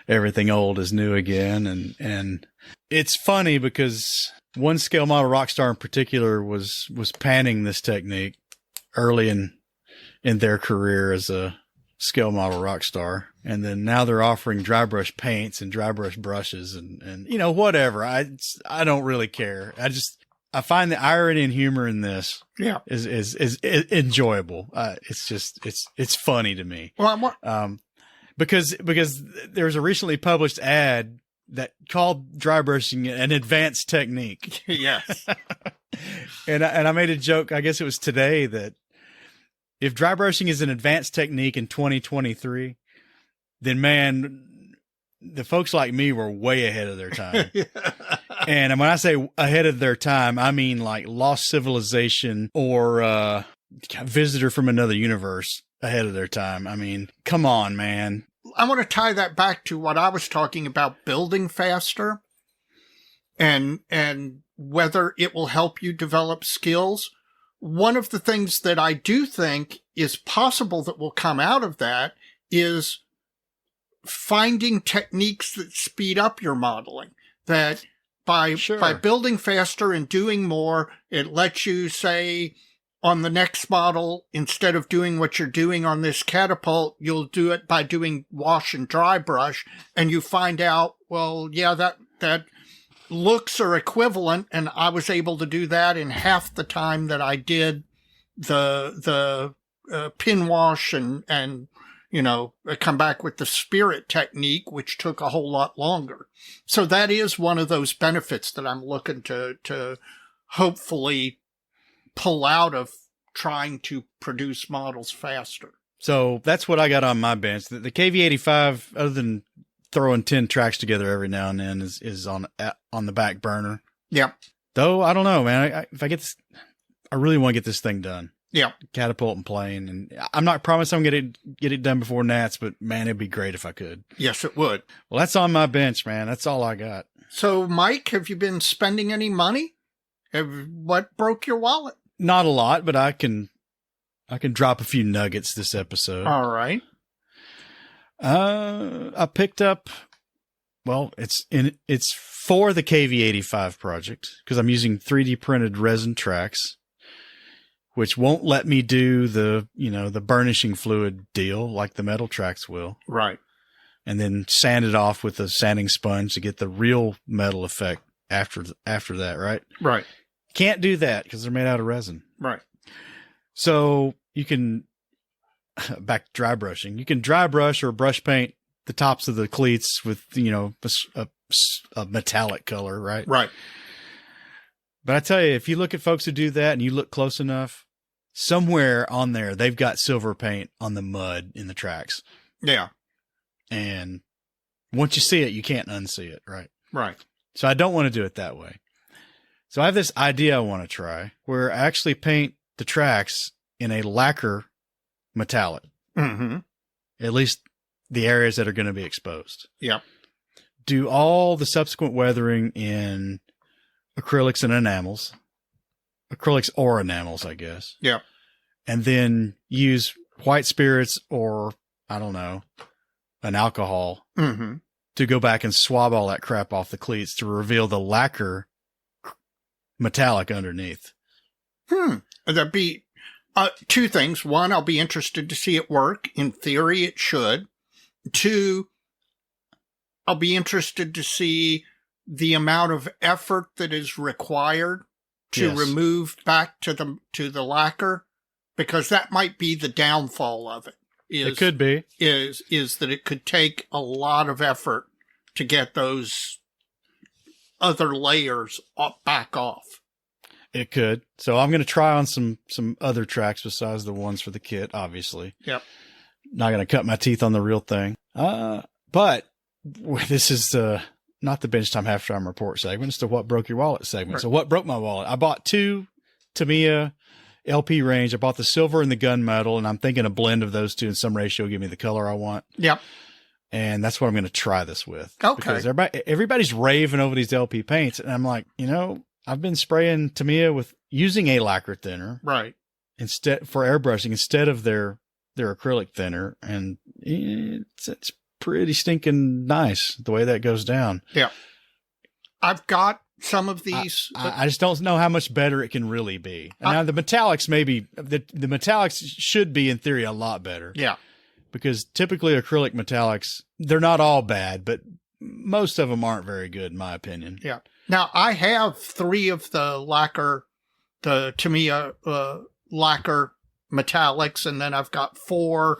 everything old is new again, and it's funny because one scale model Rockstar in particular was panning this technique early in their career as a scale model Rockstar, and then now they're offering dry brush paints and dry brush brushes and whatever. I don't really care. I find the irony and humor in this is enjoyable. It's funny to me. Well, because there's a recently published ad that called dry brushing an advanced technique. Yes. and I made a joke, I guess it was today, that if dry brushing is an advanced technique in 2023, then man, the folks like me were way ahead of their time. And when I say ahead of their time, I mean like Lost Civilization or Visitor from Another Universe ahead of their time. I mean, come on, man. I want to tie that back to what I was talking about, building faster and whether it will help you develop skills. One of the things that I do think is possible that will come out of that is finding techniques that speed up your modeling, that by building faster and doing more, it lets you say on the next model, instead of doing what you're doing on this catapult, you'll do it by doing wash and dry brush. And you find out, well, yeah, that looks are equivalent. And I was able to do that in half the time that I did the pin wash and come back with the spirit technique, which took a whole lot longer. So that is one of those benefits that I'm looking to hopefully pull out of trying to produce models faster. So that's what I got on my bench. The KV85, other than throwing 10 tracks together every now and then, is on the back burner. Yeah. Though I don't know, man. If I get this, I really want to get this thing done. Yeah. Catapult and plane, and I'm not promising I'm going to get it done before Nats, but man, it'd be great if I could. Yes, it would. Well, that's on my bench, man. That's all I got. So, Mike, have you been spending any money? What broke your wallet? Not a lot, but I can drop a few nuggets this episode. All right. I picked up. Well, it's for the KV85 project because I'm using 3D printed resin tracks, which won't let me do the burnishing fluid deal like the metal tracks will. Right. And then sand it off with a sanding sponge to get the real metal effect after that, right? Right. Can't do that because they're made out of resin. Right. So you can, back to dry brushing, you can dry brush or brush paint the tops of the cleats with, a metallic color, right? Right. But I tell you, if you look at folks who do that and you look close enough, somewhere on there, they've got silver paint on the mud in the tracks. Yeah. And once you see it, you can't unsee it, right? Right. So I don't want to do it that way. So I have this idea I want to try where I actually paint the tracks in a lacquer metallic. Mm-hmm. At least the areas that are going to be exposed. Yeah. Do all the subsequent weathering in acrylics and enamels. Acrylics or enamels, I guess. Yeah. And then use white spirits or, I don't know, an alcohol to go back and swab all that crap off the cleats to reveal the lacquer metallic underneath. That'd be two things. One, I'll be interested to see it work. In theory, it should. Two, I'll be interested to see the amount of effort that is required to remove back to the lacquer, because that might be the downfall of it. It could be. Is that it could take a lot of effort to get those other layers back off. It could. So I'm going to try on some other tracks besides the ones for the kit, obviously. Yep. Not going to cut my teeth on the real thing. But this is not the Bench Time Halftime Report segment. It's the What Broke Your Wallet segment. Right. So what broke my wallet? I bought 2 Tamiya LP range. I bought the silver and the gunmetal, and I'm thinking a blend of those two in some ratio will give me the color I want. Yep. And that's what I'm going to try this with. Okay. Because everybody's raving over these LP paints. And I'm like, I've been spraying Tamiya with using a lacquer thinner. Right. Instead for airbrushing instead of their acrylic thinner. And it's pretty stinking nice the way that goes down. Yeah. I've got some of these. I just don't know how much better it can really be. Now the metallics the metallics should be in theory a lot better. Yeah. Because typically acrylic metallics, they're not all bad, but most of them aren't very good in my opinion. Yeah. Now I have 3 of the Tamiya lacquer metallics, and then I've got 4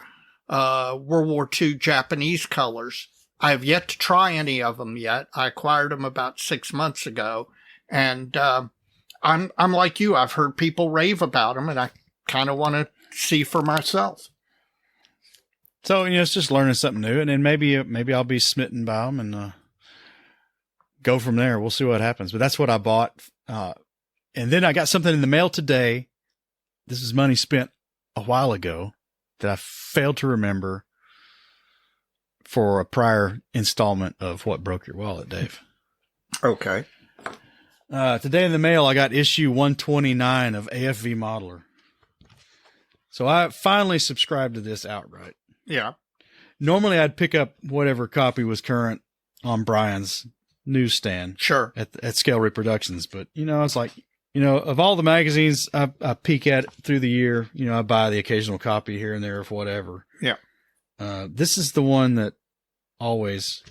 World War II Japanese colors. I have yet to try any of them yet. I acquired them about 6 months ago, and I'm like you. I've heard people rave about them, and I kind of want to see for myself. So it's just learning something new, and then maybe I'll be smitten by them and go from there. We'll see what happens. But that's what I bought, and then I got something in the mail today. This is money spent a while ago that I failed to remember for a prior installment of What Broke Your Wallet, Dave. Okay. Today in the mail, I got issue 129 of AFV Modeler. So I finally subscribed to this outright. Yeah. Normally I'd pick up whatever copy was current on Brian's newsstand. Sure. At Scale Reproductions. But, I was like, of all the magazines I peek at through the year, I buy the occasional copy here and there of whatever. Yeah. This is the one that always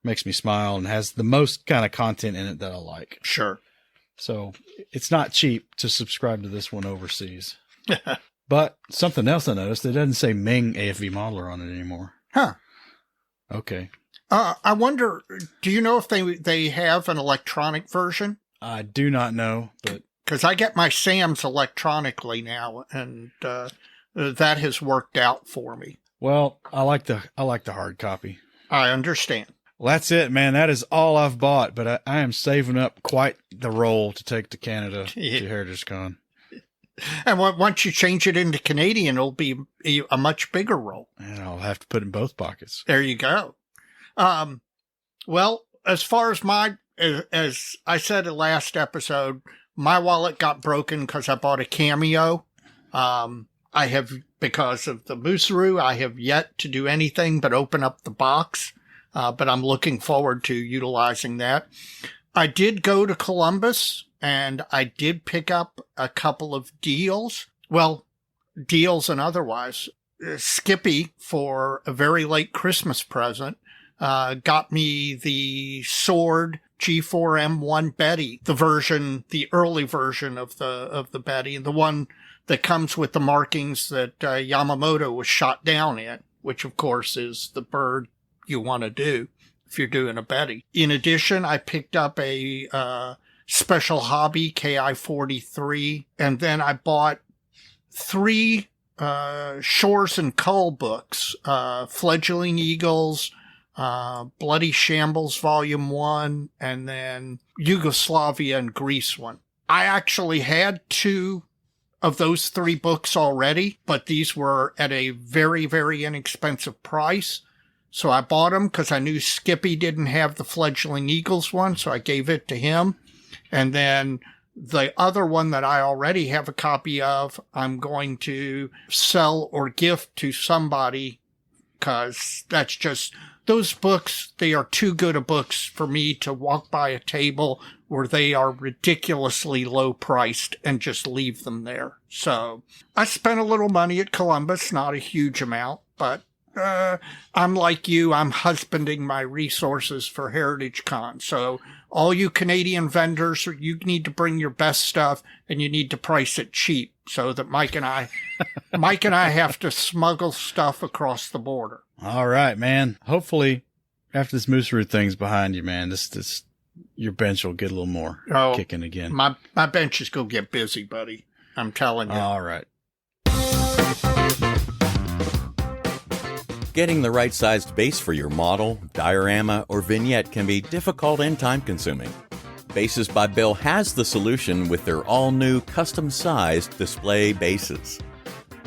makes me smile and has the most kind of content in it that I like. Sure. So it's not cheap to subscribe to this one overseas. But something else I noticed, it doesn't say Ming AFV Modeler on it anymore. Huh. Okay. I wonder, do you know if they have an electronic version? I do not know, but because I get my SAMs electronically now, and that has worked out for me. Well, I like the hard copy. I understand. Well, that's it, man. That is all I've bought, but I am saving up quite the roll to take to Canada to Heritage Con. And once you change it into Canadian, it'll be a much bigger roll. And I'll have to put it in both pockets. There you go. Well, as far as as I said in last episode, my wallet got broken because I bought a Cameo. Because of the Musaru, I have yet to do anything but open up the box. But I'm looking forward to utilizing that. I did go to Columbus, and I did pick up a couple of deals. Well, deals and otherwise. Skippy, for a very late Christmas present, got me the Sword G4M1 Betty, the early version of the Betty, and the one that comes with the markings that Yamamoto was shot down in, which of course is the bird you want to do if you're doing a Betty. In addition, I picked up a Special Hobby KI-43, and then I bought 3 Shores and Cull books, Fledgling Eagles, Bloody Shambles Volume 1, and then Yugoslavia and Greece one. I actually had 2 of those 3 books already, but these were at a very, very inexpensive price. So I bought them because I knew Skippy didn't have the Fledgling Eagles one, so I gave it to him. And then the other one that I already have a copy of, I'm going to sell or gift to somebody, because that's just, those books, they are too good of books for me to walk by a table where they are ridiculously low priced and just leave them there. So I spent a little money at Columbus, not a huge amount, but I'm like you, I'm husbanding my resources for Heritage Con. So all you Canadian vendors, you need to bring your best stuff, and you need to price it cheap so that Mike and I have to smuggle stuff across the border. All right, man. Hopefully after this Musaru thing's behind you, man, this your bench will get a little more kicking again. My bench is going to get busy, buddy. I'm telling you. All right. Getting the right-sized base for your model, diorama, or vignette can be difficult and time-consuming. Bases by Bill has the solution with their all-new custom-sized display bases.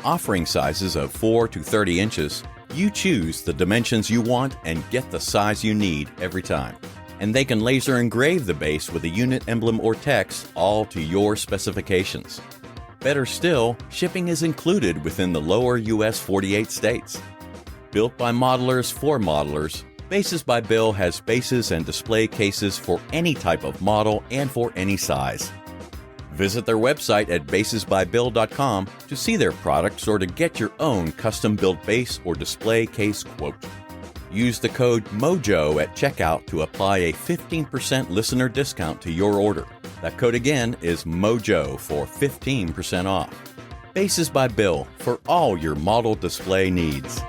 Offering sizes of 4 to 30 inches, you choose the dimensions you want and get the size you need every time. And they can laser engrave the base with a unit emblem or text, all to your specifications. Better still, shipping is included within the lower U.S. 48 states. Built by modelers for modelers, Bases by Bill has bases and display cases for any type of model and for any size. Visit their website at basesbybill.com to see their products or to get your own custom-built base or display case quote. Use the code MOJO at checkout to apply a 15% listener discount to your order. That code again is MOJO for 15% off. Bases by Bill for all your model display needs.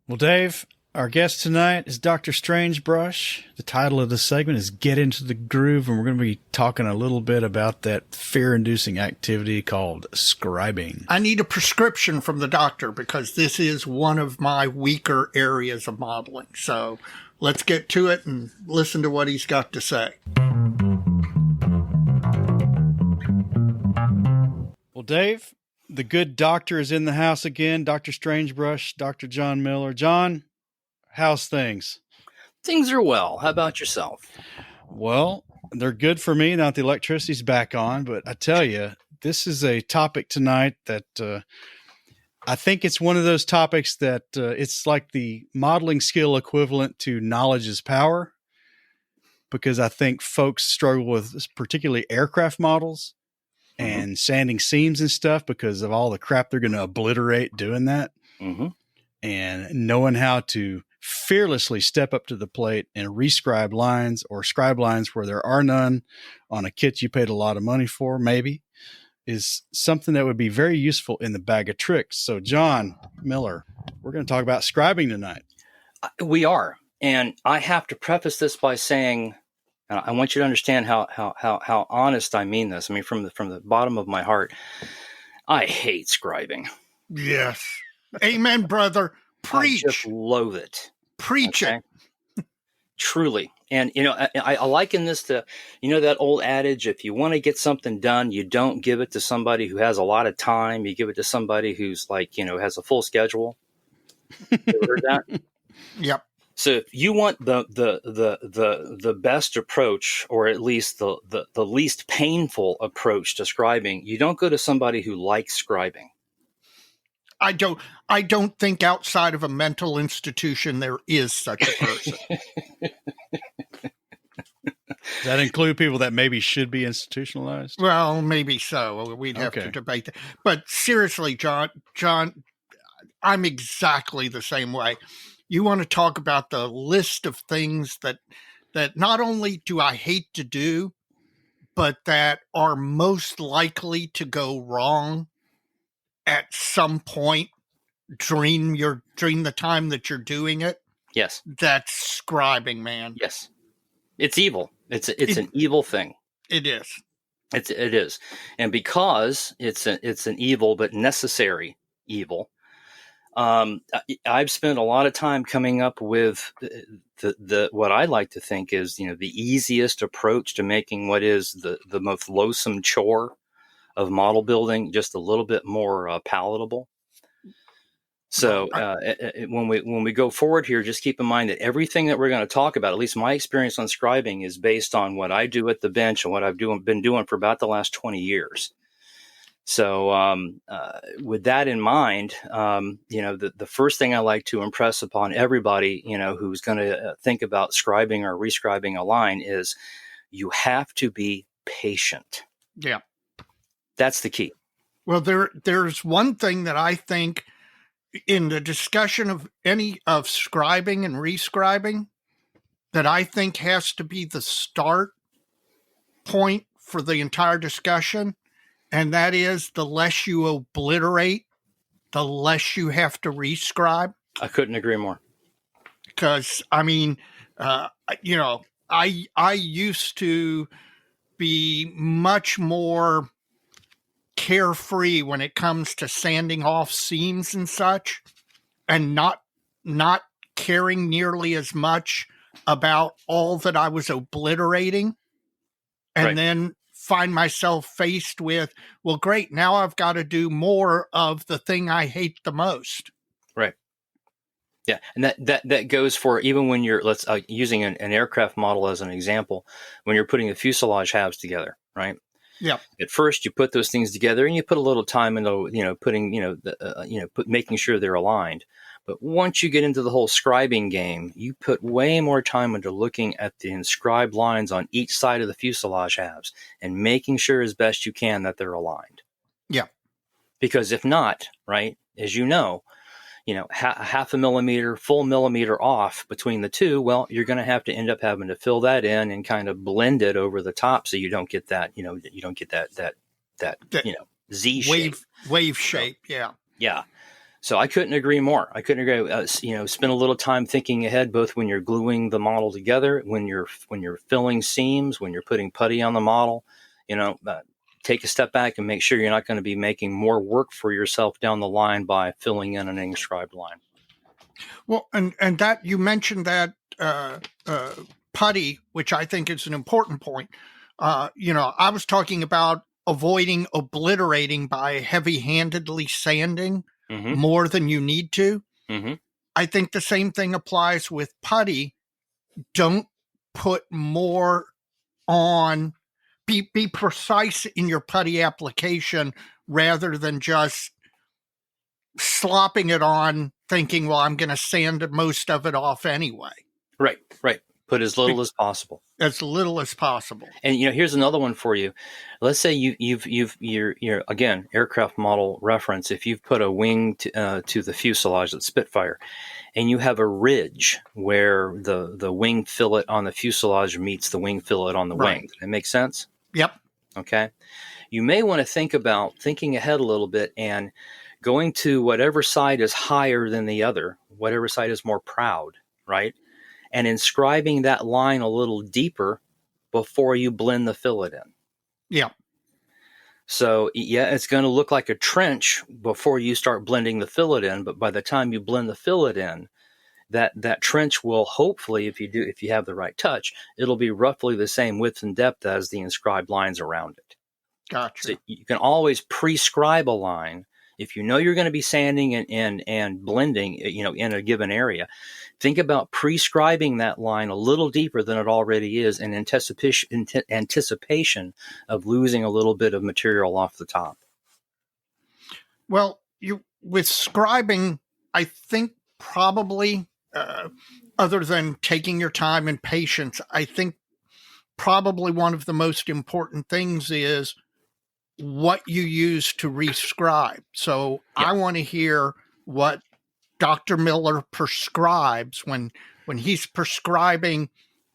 Well, Dave, our guest tonight is Dr. Strangebrush. The title of this segment is Get Into the Groove, and we're going to be talking a little bit about that fear-inducing activity called scribing. I need a prescription from the doctor because this is one of my weaker areas of modeling. So let's get to it and listen to what he's got to say. Well, Dave, the good doctor is in the house again. Dr. Strangebrush, Dr. John Miller. John, how's things? Things are well. How about yourself? Well, they're good for me now that the electricity's back on. But I tell you, this is a topic tonight that I think it's one of those topics that it's like the modeling skill equivalent to knowledge is power. Because I think folks struggle with particularly aircraft models and sanding seams and stuff because of all the crap they're going to obliterate doing that. Mm-hmm. And knowing how to fearlessly step up to the plate and rescribe lines or scribe lines where there are none on a kit you paid a lot of money for, maybe, is something that would be very useful in the bag of tricks. So, John Miller, we're going to talk about scribing tonight. We are. And I have to preface this by saying, I want you to understand how honest I mean this. I mean, from the bottom of my heart, I hate scribing. Yes. Amen, brother. Preach. I just loathe it. Preach it. Truly. And, I liken this to, that old adage, if you want to get something done, you don't give it to somebody who has a lot of time. You give it to somebody who's has a full schedule. You ever heard that? Yep. So if you want the best approach, or at least the least painful approach to scribing, you don't go to somebody who likes scribing. I don't think outside of a mental institution there is such a person. Does that include people that maybe should be institutionalized? Well, maybe so. We'd have to debate that. But seriously, John, I'm exactly the same way. You want to talk about the list of things that not only do I hate to do, but that are most likely to go wrong at some point during the time that you're doing it. Yes. That's scribing, man. Yes. It's evil. It's an evil thing. It is. It is. And because it's an evil but necessary evil, I've spent a lot of time coming up with the what I like to think is, the easiest approach to making what is the most loathsome chore of model building just a little bit more palatable. So when we go forward here, just keep in mind that everything that we're going to talk about, at least my experience on scribing, is based on what I do at the bench and what I've been doing for about the last 20 years. So with that in mind, the first thing I like to impress upon everybody, who's going to think about scribing or rescribing a line is you have to be patient. Yeah. That's the key. Well, there's one thing that I think in the discussion of scribing and rescribing that I think has to be the start point for the entire discussion. And that is, the less you obliterate, the less you have to rescribe. I couldn't agree more. Because, I mean, I used to be much more carefree when it comes to sanding off seams and such, and not caring nearly as much about all that I was obliterating, and Right. then find myself faced with, well, great, now I've got to do more of the thing I hate the most. Right. Yeah, and that goes for even when you're using an aircraft model as an example, when you're putting the fuselage halves together, right? Yeah. At first, you put those things together, and you put a little time into putting making sure they're aligned. But once you get into the whole scribing game, you put way more time into looking at the inscribed lines on each side of the fuselage halves and making sure as best you can that they're aligned. Yeah. Because if not, right, as you know, half a millimeter, full millimeter off between the two, well, you're going to end up having to fill that in and kind of blend it over the top so you don't get that, Z shape. Wave shape, yeah. Yeah. So I couldn't agree more. I couldn't agree. Spend a little time thinking ahead, both when you're gluing the model together, when you're filling seams, when you're putting putty on the model, take a step back and make sure you're not going to be making more work for yourself down the line by filling in an inscribed line. Well, and that you mentioned that putty, which I think is an important point. I was talking about avoiding obliterating by heavy-handedly sanding more than you need to. Mm-hmm. I think the same thing applies with putty. Don't put more on. Be precise in your putty application rather than just slopping it on thinking, well, I'm going to sand most of it off anyway. Right. Put as little as possible. As little as possible. And here's another one for you. Let's say you're again, aircraft model reference. If you've put a wing to the fuselage, that's Spitfire, and you have a ridge where the wing fillet on the fuselage meets the wing fillet on the wing. Does that make sense? Yep. Okay. You may want to think about thinking ahead a little bit and going to whatever side is higher than the other, whatever side is more proud, right? And inscribing that line a little deeper before you blend the fillet in. Yeah. So, it's going to look like a trench before you start blending the fillet in, but by the time you blend the fillet in, that trench will hopefully, if you have the right touch, it'll be roughly the same width and depth as the inscribed lines around it. Gotcha. So you can always prescribe a line. If you know you're going to be sanding and blending, in a given area, think about prescribing that line a little deeper than it already is in anticipation of losing a little bit of material off the top. Well, with scribing, I think probably, other than taking your time and patience, I think probably one of the most important things is what you use to rescribe. So I want to hear what Dr. Miller prescribes when he's prescribing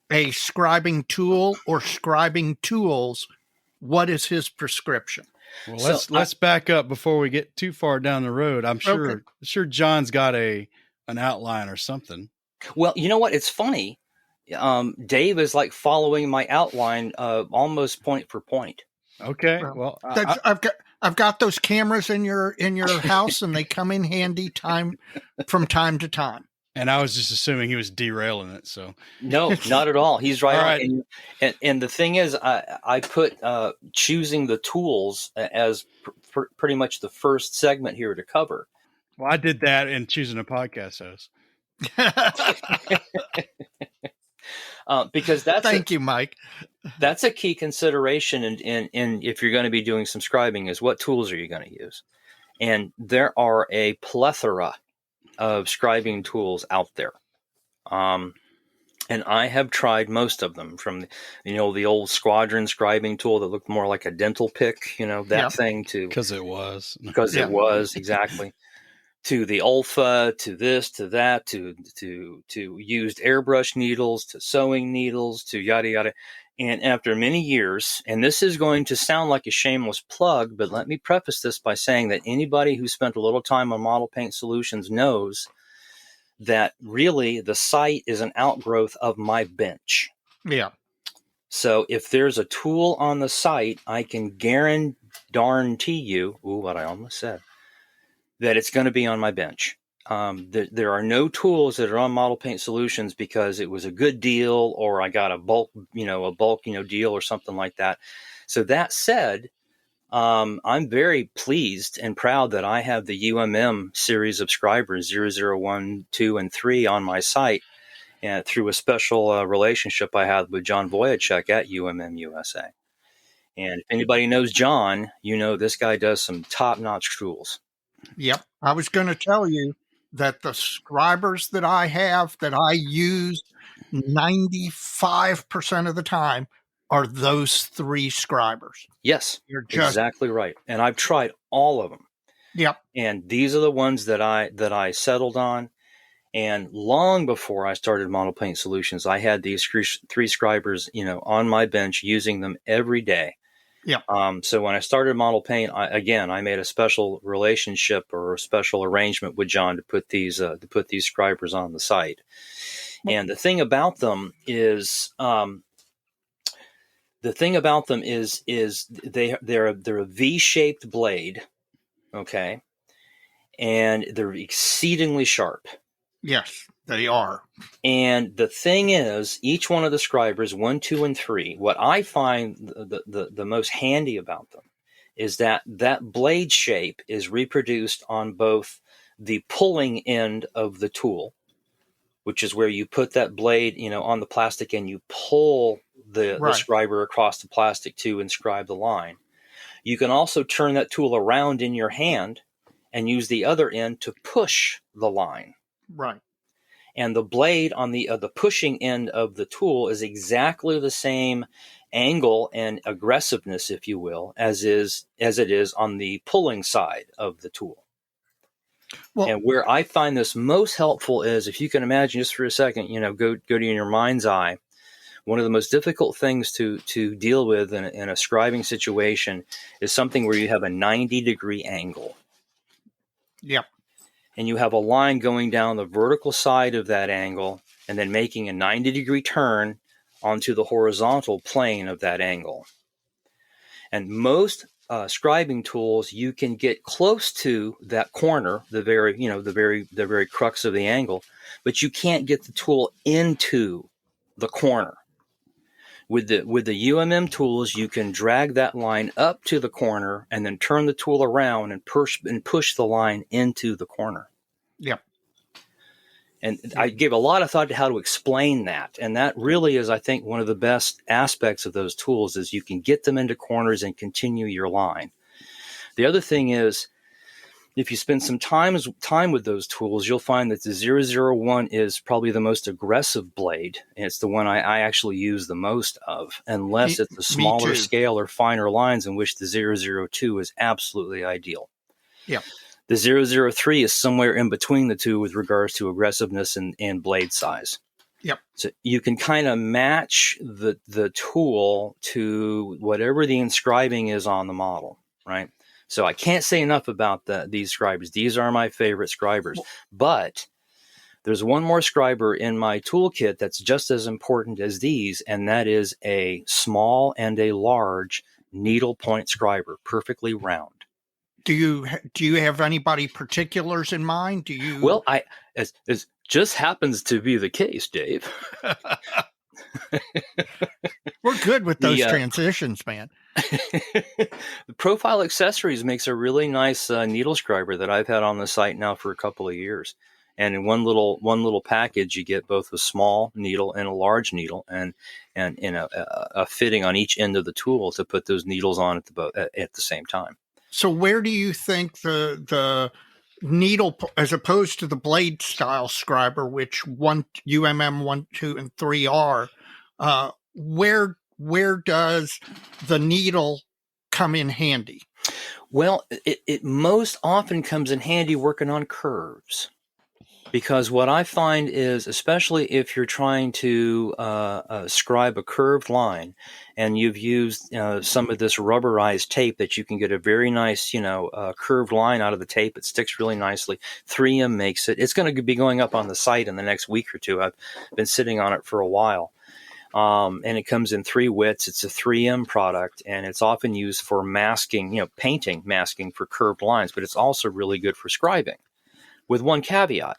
a scribing tool or scribing tools. What is his prescription? Well, let's back up before we get too far down the road. I'm sure John's got an outline or something. Well, you know what? It's funny. Dave is like following my outline almost point for point. Okay. Well, I've got those cameras in your house, and they come in handy from time to time. And I was just assuming he was derailing it. So no, not at all. He's right. And the thing is, I put choosing the tools as pretty much the first segment here to cover. Well, I did that in choosing a podcast host. Because thank you, Mike. That's a key consideration in if you're going to be doing some scribing is what tools are you going to use? And there are a plethora of scribing tools out there. And I have tried most of them, from the old squadron scribing tool that looked more like a dental pick, thing, to because it was exactly, to the Ulfa, to this, to that, to used airbrush needles, to sewing needles, to yada yada. And after many years, and this is going to sound like a shameless plug, but let me preface this by saying that anybody who spent a little time on Model Paint Solutions knows that really the site is an outgrowth of my bench. Yeah. So if there's a tool on the site, I can guarantee you, what I almost said, that it's going to be on my bench. There are no tools that are on Model Paint Solutions because it was a good deal, or I got a bulk deal or something like that. So that said, I'm very pleased and proud that I have the UMM series of scribers 001, 2, and 3 on my site, and through a special relationship I have with John Voyachek at UMM USA. And if anybody knows John, this guy does some top-notch tools. Yep. I was going to tell you that the scribers that I have that I use 95% of the time are those 3 scribers. Yes, You're just exactly right. And I've tried all of them. Yep. And these are the ones that I settled on. And long before I started Model Paint Solutions, I had these 3 scribers, on my bench, using them every day. Yep. So when I started Model Paint, I made a special relationship or a special arrangement with John to put these scribers on the site. And the thing about them is they're a V-shaped blade, okay, and they're exceedingly sharp. Yes, they are. And the thing is, each one of the scribers, 1, 2, and 3, what I find the most handy about them is that blade shape is reproduced on both the pulling end of the tool, which is where you put that blade, on the plastic and you pull the scriber across the plastic to inscribe the line. You can also turn that tool around in your hand and use the other end to push the line. Right. And the blade on the pushing end of the tool is exactly the same angle and aggressiveness, if you will, as it is on the pulling side of the tool. Well, and where I find this most helpful is, if you can imagine just for a second, go to your mind's eye. One of the most difficult things to deal with in a scribing situation is something where you have a 90-degree angle. Yep. And you have a line going down the vertical side of that angle and then making a 90-degree turn onto the horizontal plane of that angle. And most scribing tools, you can get close to that corner, the very crux of the angle, but you can't get the tool into the corner. With the UMM tools, you can drag that line up to the corner and then turn the tool around and push the line into the corner. Yep. And I gave a lot of thought to how to explain that. And that really is, I think, one of the best aspects of those tools is you can get them into corners and continue your line. The other thing is, if you spend some time with those tools, you'll find that the 001 is probably the most aggressive blade. And it's the one I actually use the most of, unless it's a smaller scale or finer lines, in which the 002 is absolutely ideal. Yeah. The 003 is somewhere in between the two with regards to aggressiveness and blade size. Yep. So you can kind of match the tool to whatever the inscribing is on the model, right? So I can't say enough about these scribers. These are my favorite scribers. But there's one more scriber in my toolkit that's just as important as these, and that is a small and a large needle point scriber, perfectly round. Do you have anybody particulars in mind? Do you? Well, as just happens to be the case, Dave. We're good with those transitions, man. The Profile Accessories makes a really nice needle scriber that I've had on the site now for a couple of years. And in one little package, you get both a small needle and a large needle, and in a fitting on each end of the tool to put those needles on at the same time. So where do you think the needle, as opposed to the blade style scriber, which UMM 1, 2, and 3 are, where does the needle come in handy? Well, it most often comes in handy working on curves. Because what I find is, especially if you're trying to scribe a curved line, and you've used some of this rubberized tape that you can get a very nice, curved line out of the tape. It sticks really nicely. 3M makes it. It's going to be going up on the site in the next week or two. I've been sitting on it for a while. And it comes in 3 widths. It's a 3M product, and it's often used for masking, painting masking for curved lines, but it's also really good for scribing. with one caveat.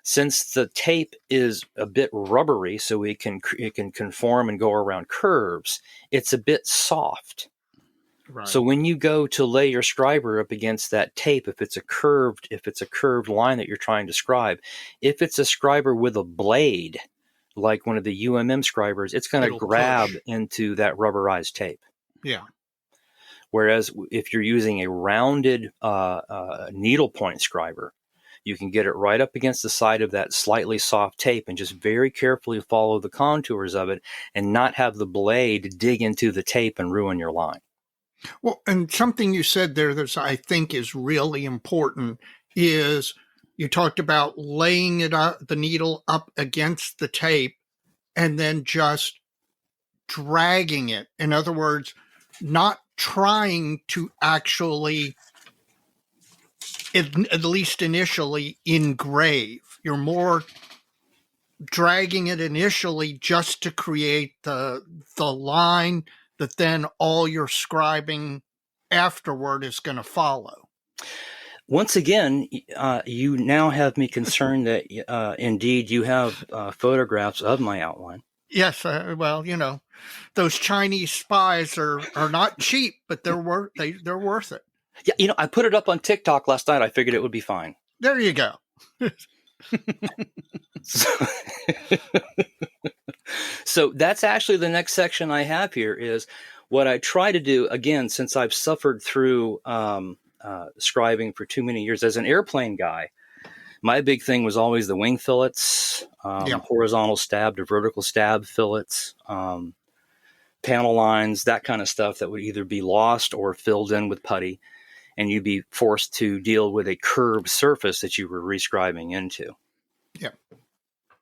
Since the tape is a bit rubbery, so it can conform and go around curves, it's a bit soft. Right. So when you go to lay your scriber up against that tape, if it's a curved line that you're trying to scribe, if it's a scriber with a blade, like one of the UMM scribers, it's going to grab into that rubberized tape. Yeah. Whereas if you're using a rounded needlepoint scriber, you can get it right up against the side of that slightly soft tape and just very carefully follow the contours of it and not have the blade dig into the tape and ruin your line. Well, and something you said there that I think is really important is you talked about laying the needle up against the tape and then just dragging it. In other words, not trying to actually, at least initially, engrave. You're more dragging it initially just to create the line that then all your scribing afterward is going to follow. Once again, you now have me concerned that indeed you have photographs of my outline. Yes, well, those Chinese spies are not cheap, but they're worth it. Yeah, I put it up on TikTok last night. I figured it would be fine. There you go. So that's actually the next section I have here is what I try to do, again, since I've suffered through scribing for too many years as an airplane guy. My big thing was always the wing fillets, horizontal stab to vertical stab fillets, panel lines, that kind of stuff that would either be lost or filled in with putty, and you'd be forced to deal with a curved surface that you were rescribing into. Yeah.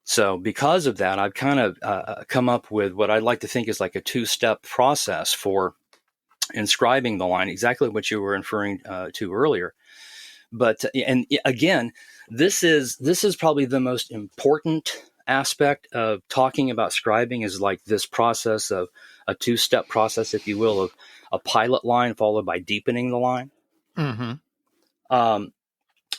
So because of that, I've kind of come up with what I'd like to think is like a two-step process for inscribing the line, exactly what you were referring to earlier. But and again, this is probably the most important aspect of talking about scribing is like this process of a two-step process, if you will, of a pilot line followed by deepening the line. Mm-hmm.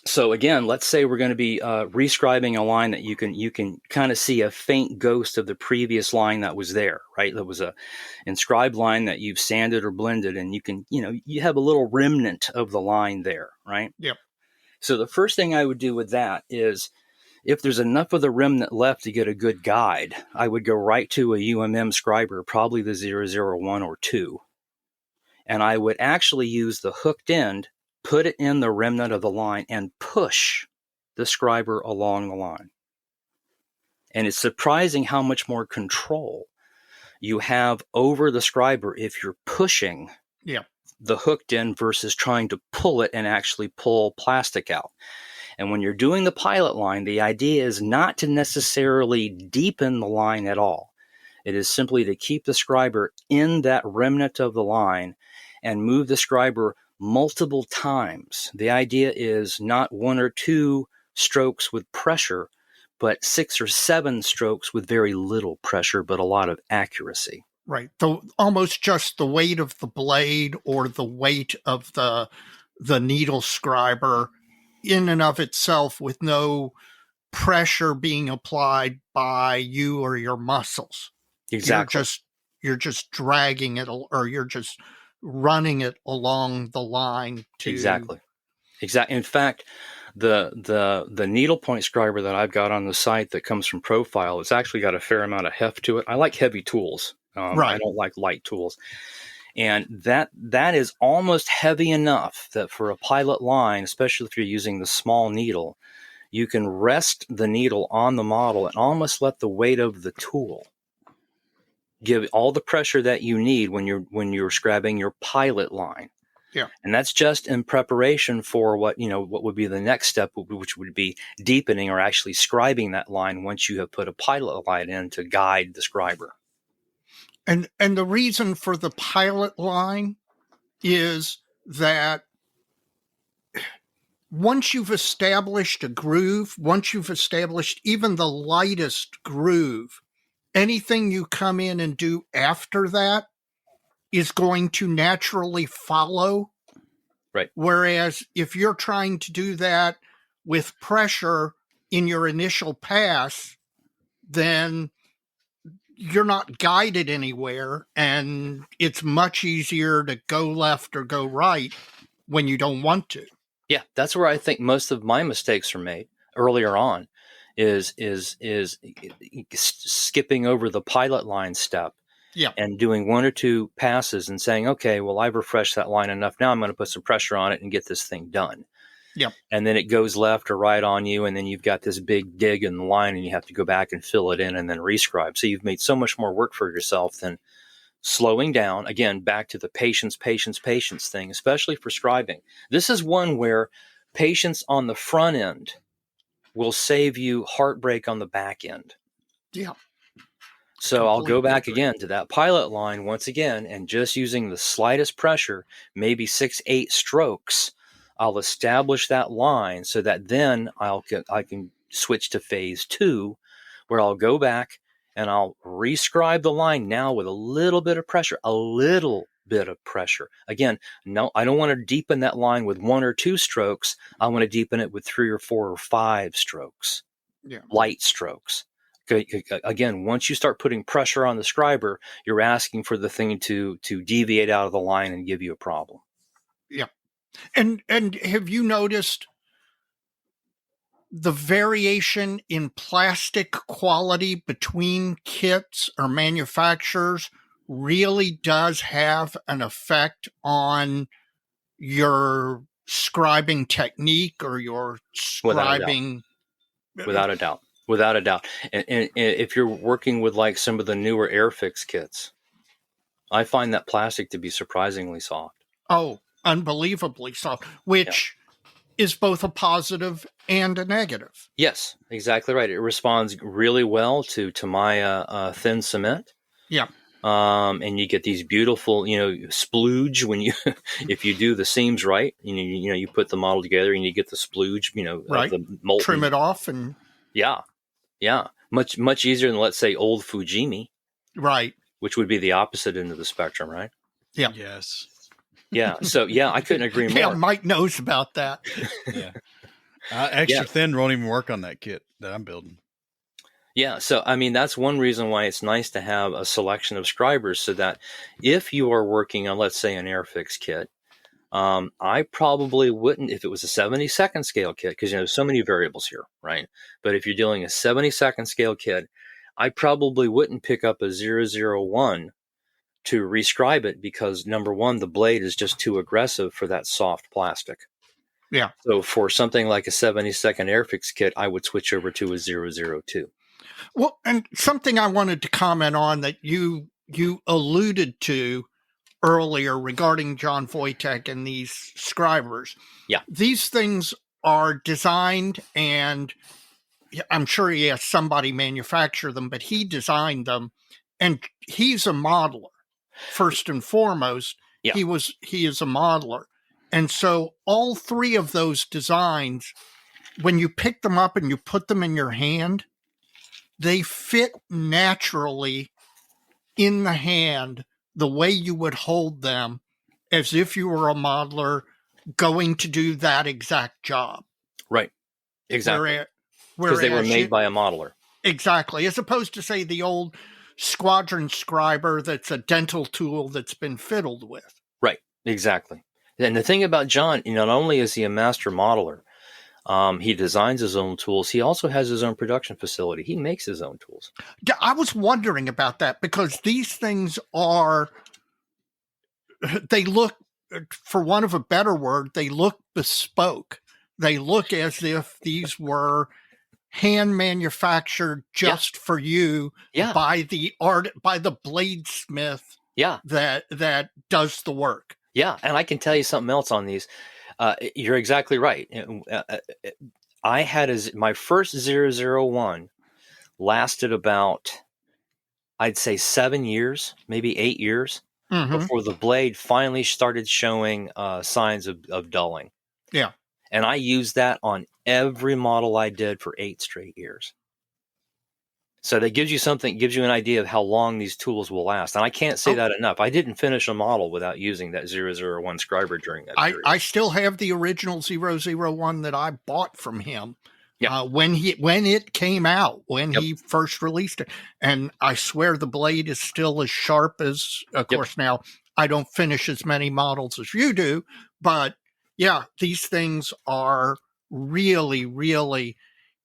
So again, let's say we're going to be rescribing a line that you can kind of see a faint ghost of the previous line that was there, right? That was a inscribed line that you've sanded or blended, and you have a little remnant of the line there, right? Yep. So the first thing I would do with that is, if there's enough of the remnant left to get a good guide, I would go right to a UMM scriber, probably the 001 or 2, and I would actually use the hooked end, put it in the remnant of the line, and push the scriber along the line. And it's surprising how much more control you have over the scriber if you're pushing the hooked end versus trying to pull it and actually pull plastic out. And when you're doing the pilot line, the idea is not to necessarily deepen the line at all. It is simply to keep the scriber in that remnant of the line and move the scriber multiple times. The idea is not 1 or 2 strokes with pressure, but 6 or 7 strokes with very little pressure, but a lot of accuracy. Right. Almost just the weight of the blade or the weight of the needle scriber in and of itself, with no pressure being applied by you or your muscles. Exactly. You're just dragging it, or you're just running it along the line to Exactly. In fact, the needlepoint scriber that I've got on the site that comes from Profile, it's actually got a fair amount of heft to it. I like heavy tools. Right. I don't like light tools. And that is almost heavy enough that for a pilot line, especially if you're using the small needle, you can rest the needle on the model and almost let the weight of the tool give all the pressure that you need when you're scribing your pilot line. Yeah. And that's just in preparation for what would be the next step, which would be deepening or actually scribing that line once you have put a pilot line in to guide the scriber. And the reason for the pilot line is that once you've established a groove, once you've established even the lightest groove, anything you come in and do after that is going to naturally follow. Right. Whereas if you're trying to do that with pressure in your initial pass, then you're not guided anywhere, and it's much easier to go left or go right when you don't want to. Yeah, that's where I think most of my mistakes are made earlier on, is skipping over the pilot line step. Yeah. And doing one or two passes and saying, okay, well, I've refreshed that line enough. Now I'm going to put some pressure on it and get this thing done. Yep. And then it goes left or right on you. And then you've got this big dig in the line and you have to go back and fill it in and then rescribe. So you've made so much more work for yourself than slowing down. Again, back to the patience thing, especially for scribing. This is one where patience on the front end will save you heartbreak on the back end. Yeah. So I'll go back agree. again to that pilot line once again, and just using the slightest pressure, maybe 6-8 strokes, I'll establish that line so that then I can switch to phase 2, where I'll go back and I'll rescribe the line now with a little bit of pressure, Again, no, I don't want to deepen that line with 1 or 2 strokes. I want to deepen it with 3 or 4 or 5 strokes, light strokes. Again, once you start putting pressure on the scriber, you're asking for the thing to deviate out of the line and give you a problem. Yeah. And have you noticed the variation in plastic quality between kits or manufacturers really does have an effect on your scribing technique or your scribing? Without a doubt. And if you're working with like some of the newer Airfix kits, I find that plastic to be surprisingly soft. Oh, unbelievably soft, which is both a positive and a negative. Yes, exactly right. It responds really well to Tamiya thin cement. Yeah. And you get these beautiful, splooge when you, if you do the seams right, you put the model together and you get the splooge, right. Of the molten. Trim it off and. Yeah. Much easier than, let's say, old Fujimi. Right. Which would be the opposite end of the spectrum, right? Yeah. Yes. Yeah. So, I couldn't agree more. Yeah, Mike knows about that. Yeah. Extra thin won't even work on that kit that I'm building. Yeah. So, I mean, that's one reason why it's nice to have a selection of scribers, so that if you are working on, let's say, an Airfix kit, I probably wouldn't, if it was a 72nd scale kit, because there's so many variables here, right? But if you're dealing a 72nd scale kit, I probably wouldn't pick up a 001 to rescribe it, because number one, the blade is just too aggressive for that soft plastic. Yeah. So for something like a 72nd Airfix kit, I would switch over to a 002. Well, and something I wanted to comment on that you alluded to earlier regarding John Wojtek and these scribers. Yeah. These things are designed, and I'm sure he has somebody manufacture them, but he designed them, and he's a modeler first and foremost. Yeah. He is a modeler. And so all 3 of those designs, when you pick them up and you put them in your hand, they fit naturally in the hand the way you would hold them, as if you were a modeler going to do that exact job. Right. Exactly. Because they were made by a modeler. Exactly. As opposed to, say, the old squadron scriber that's a dental tool that's been fiddled with. Right. Exactly. And the thing about John, not only is he a master modeler, he designs his own tools. He also has his own production facility. He makes his own tools. I was wondering about that, because these things they look, for want of a better word, they look bespoke. They look as if these were hand manufactured just for you by the bladesmith that does the work. Yeah, and I can tell you something else on these. You're exactly right. I had my first 001 lasted about, I'd say 7 years, maybe 8 years, before the blade finally started showing signs of dulling. Yeah. And I used that on every model I did for 8 straight years. So that gives you an idea of how long these tools will last. And I can't say that enough. I didn't finish a model without using that 001 scriber during that period. I still have the original 001 that I bought from him. Yeah. When it came out, when he first released it. And I swear the blade is still as sharp as, of course, now I don't finish as many models as you do, but yeah, these things are really, really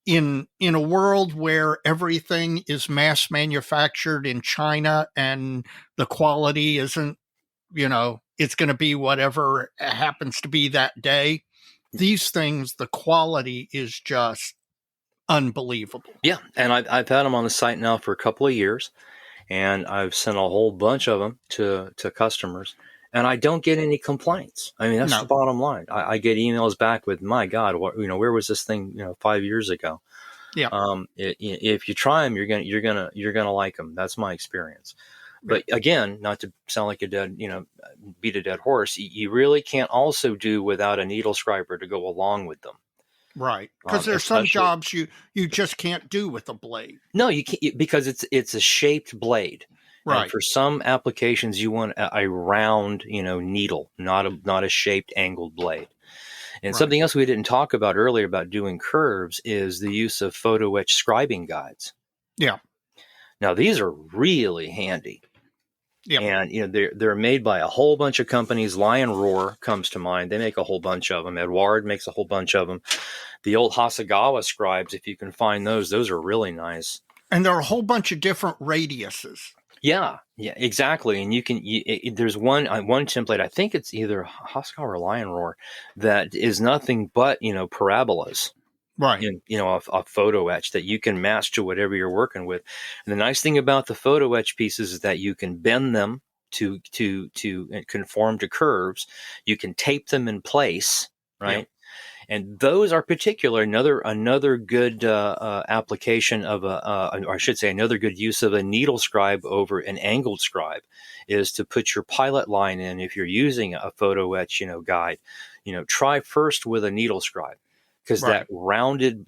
in a world where everything is mass manufactured in China and the quality isn't, it's going to be whatever happens to be that day. These things, the quality is just unbelievable. Yeah, and I've had them on the site now for a couple of years, and I've sent a whole bunch of them to customers, and I don't get any complaints. I mean, that's the bottom line. I get emails back with, "My God, where was this thing 5 years ago?" Yeah. If you try them, you're gonna like them. That's my experience. But again, not to sound like beat a dead horse, you really can't also do without a needle scriber to go along with them. Right. Because there's some jobs you just can't do with a blade. No, you can't, because it's a shaped blade. Right. And for some applications, you want a round, needle, not a shaped angled blade. And something else we didn't talk about earlier about doing curves is the use of photo etch scribing guides. Yeah. Now, these are really handy. Yeah. And, they're made by a whole bunch of companies. Lion Roar comes to mind. They make a whole bunch of them. Edouard makes a whole bunch of them. The old Hasegawa scribes, if you can find those are really nice. And there are a whole bunch of different radiuses. Yeah, exactly. And there's one template, I think it's either Hasegawa or Lion Roar, that is nothing but, parabolas. Right. A photo etch that you can match to whatever you're working with. And the nice thing about the photo etch pieces is that you can bend them to conform to curves. You can tape them in place, right? Yep. And those are particular. Another good application of or I should say, another good use of a needle scribe over an angled scribe is to put your pilot line in. If you're using a photo etch, guide, try first with a needle scribe. Because that rounded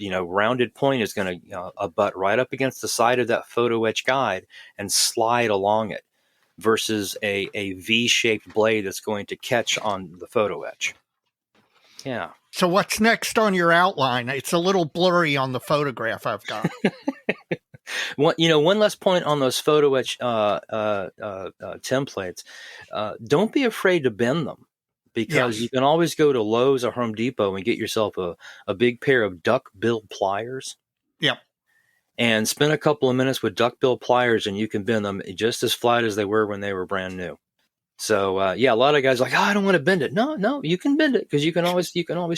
point is going to abut right up against the side of that photo etch guide and slide along it, versus a V-shaped blade that's going to catch on the photo etch. Yeah. So what's next on your outline? It's a little blurry on the photograph I've got. One last point on those photo etch templates. Don't be afraid to bend them. Because you can always go to Lowe's or Home Depot and get yourself a big pair of duck-bill pliers. Yep. And spend a couple of minutes with duck-bill pliers, and you can bend them just as flat as they were when they were brand new. So, a lot of guys are like, I don't want to bend it. No, you can bend it because you can always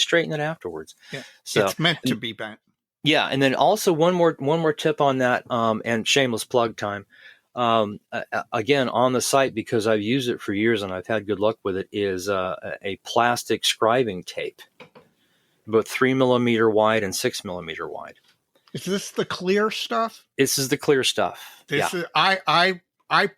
straighten it afterwards. Yeah. So it's meant to be bent. Yeah, and then also one more tip on that, and shameless plug time. Again, on the site, because I've used it for years and I've had good luck with it, is a plastic scribing tape, about 3 millimeter wide and 6 millimeter wide. Is this the clear stuff? This is the clear stuff. I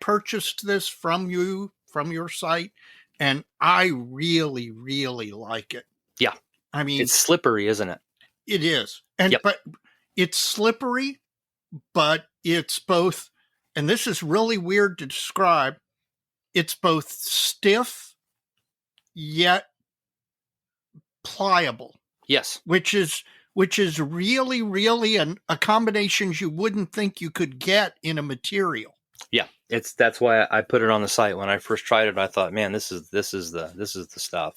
purchased this from your site, and I really, really like it. Yeah. I mean, it's slippery, isn't it? It is. But it's slippery, but it's both. And this is really weird to describe. It's both stiff yet pliable. Yes. Which is really, really a combination you wouldn't think you could get in a material. Yeah. That's why I put it on the site. When I first tried it, I thought, man, this is the stuff.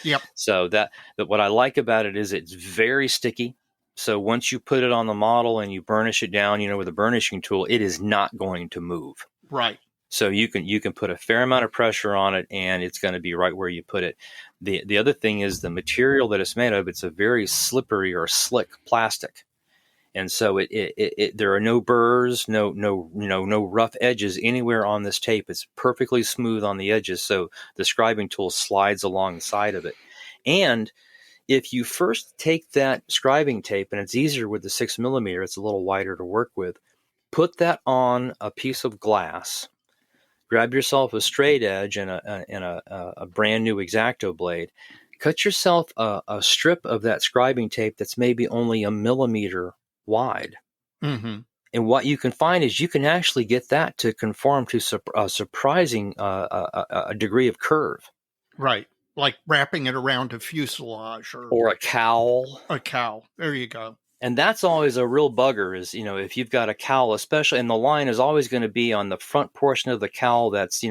Yep. So that what I like about it is it's very sticky. So once you put it on the model and you burnish it down, with a burnishing tool, it is not going to move. Right. So you can put a fair amount of pressure on it, and it's going to be right where you put it. The other thing is the material that it's made of. It's a very slippery or slick plastic, and so there are no burrs, no rough edges anywhere on this tape. It's perfectly smooth on the edges, so the scribing tool slides along the side of it, and if you first take that scribing tape, and it's easier with the 6 millimeter, it's a little wider to work with, put that on a piece of glass, grab yourself a straight edge and a brand new X-Acto blade, cut yourself a strip of that scribing tape that's maybe only a millimeter wide, And what you can find is you can actually get that to conform to a surprising a degree of curve. Right. Like wrapping it around a fuselage or a cowl. a cowl. There you go. And that's always a real bugger is, if you've got a cowl, especially, and the line is always going to be on the front portion of the cowl that's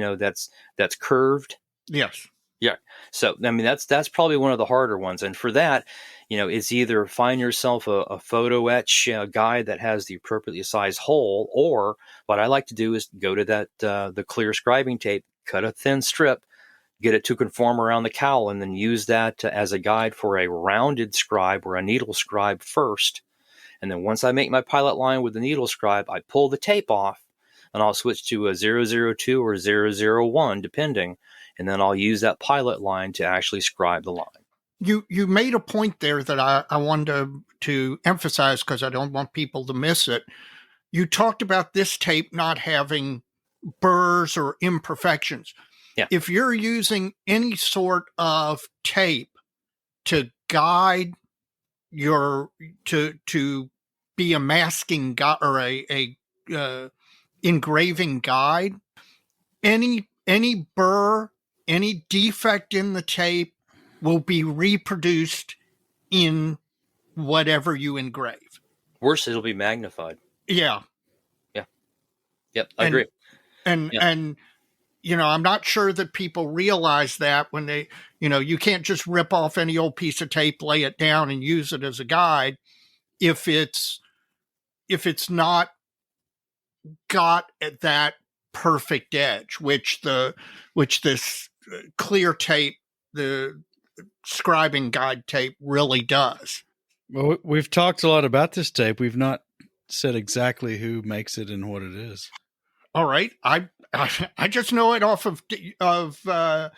curved. Yes. Yeah. So, I mean, that's probably one of the harder ones. And for that, it's either find yourself a photo etch guide that has the appropriately sized hole, or what I like to do is go to that, the clear scribing tape, cut a thin strip, get it to conform around the cowl, and then use that as a guide for a rounded scribe or a needle scribe first. And then once I make my pilot line with the needle scribe, I pull the tape off and I'll switch to a 002 or 001, depending. And then I'll use that pilot line to actually scribe the line. You made a point there that I wanted to emphasize because I don't want people to miss it. You talked about this tape not having burrs or imperfections. Yeah. If you're using any sort of tape to guide to be a masking guide or a engraving guide, any burr, any defect in the tape will be reproduced in whatever you engrave. Worse, it'll be magnified. Yeah. Yeah. Yep. I agree. And I'm not sure that people realize that when they, you can't just rip off any old piece of tape, lay it down and use it as a guide if it's not got at that perfect edge, which this clear tape, the scribing guide tape really does. Well, we've talked a lot about this tape. We've not said exactly who makes it and what it is. All right. I just know it off of Dr.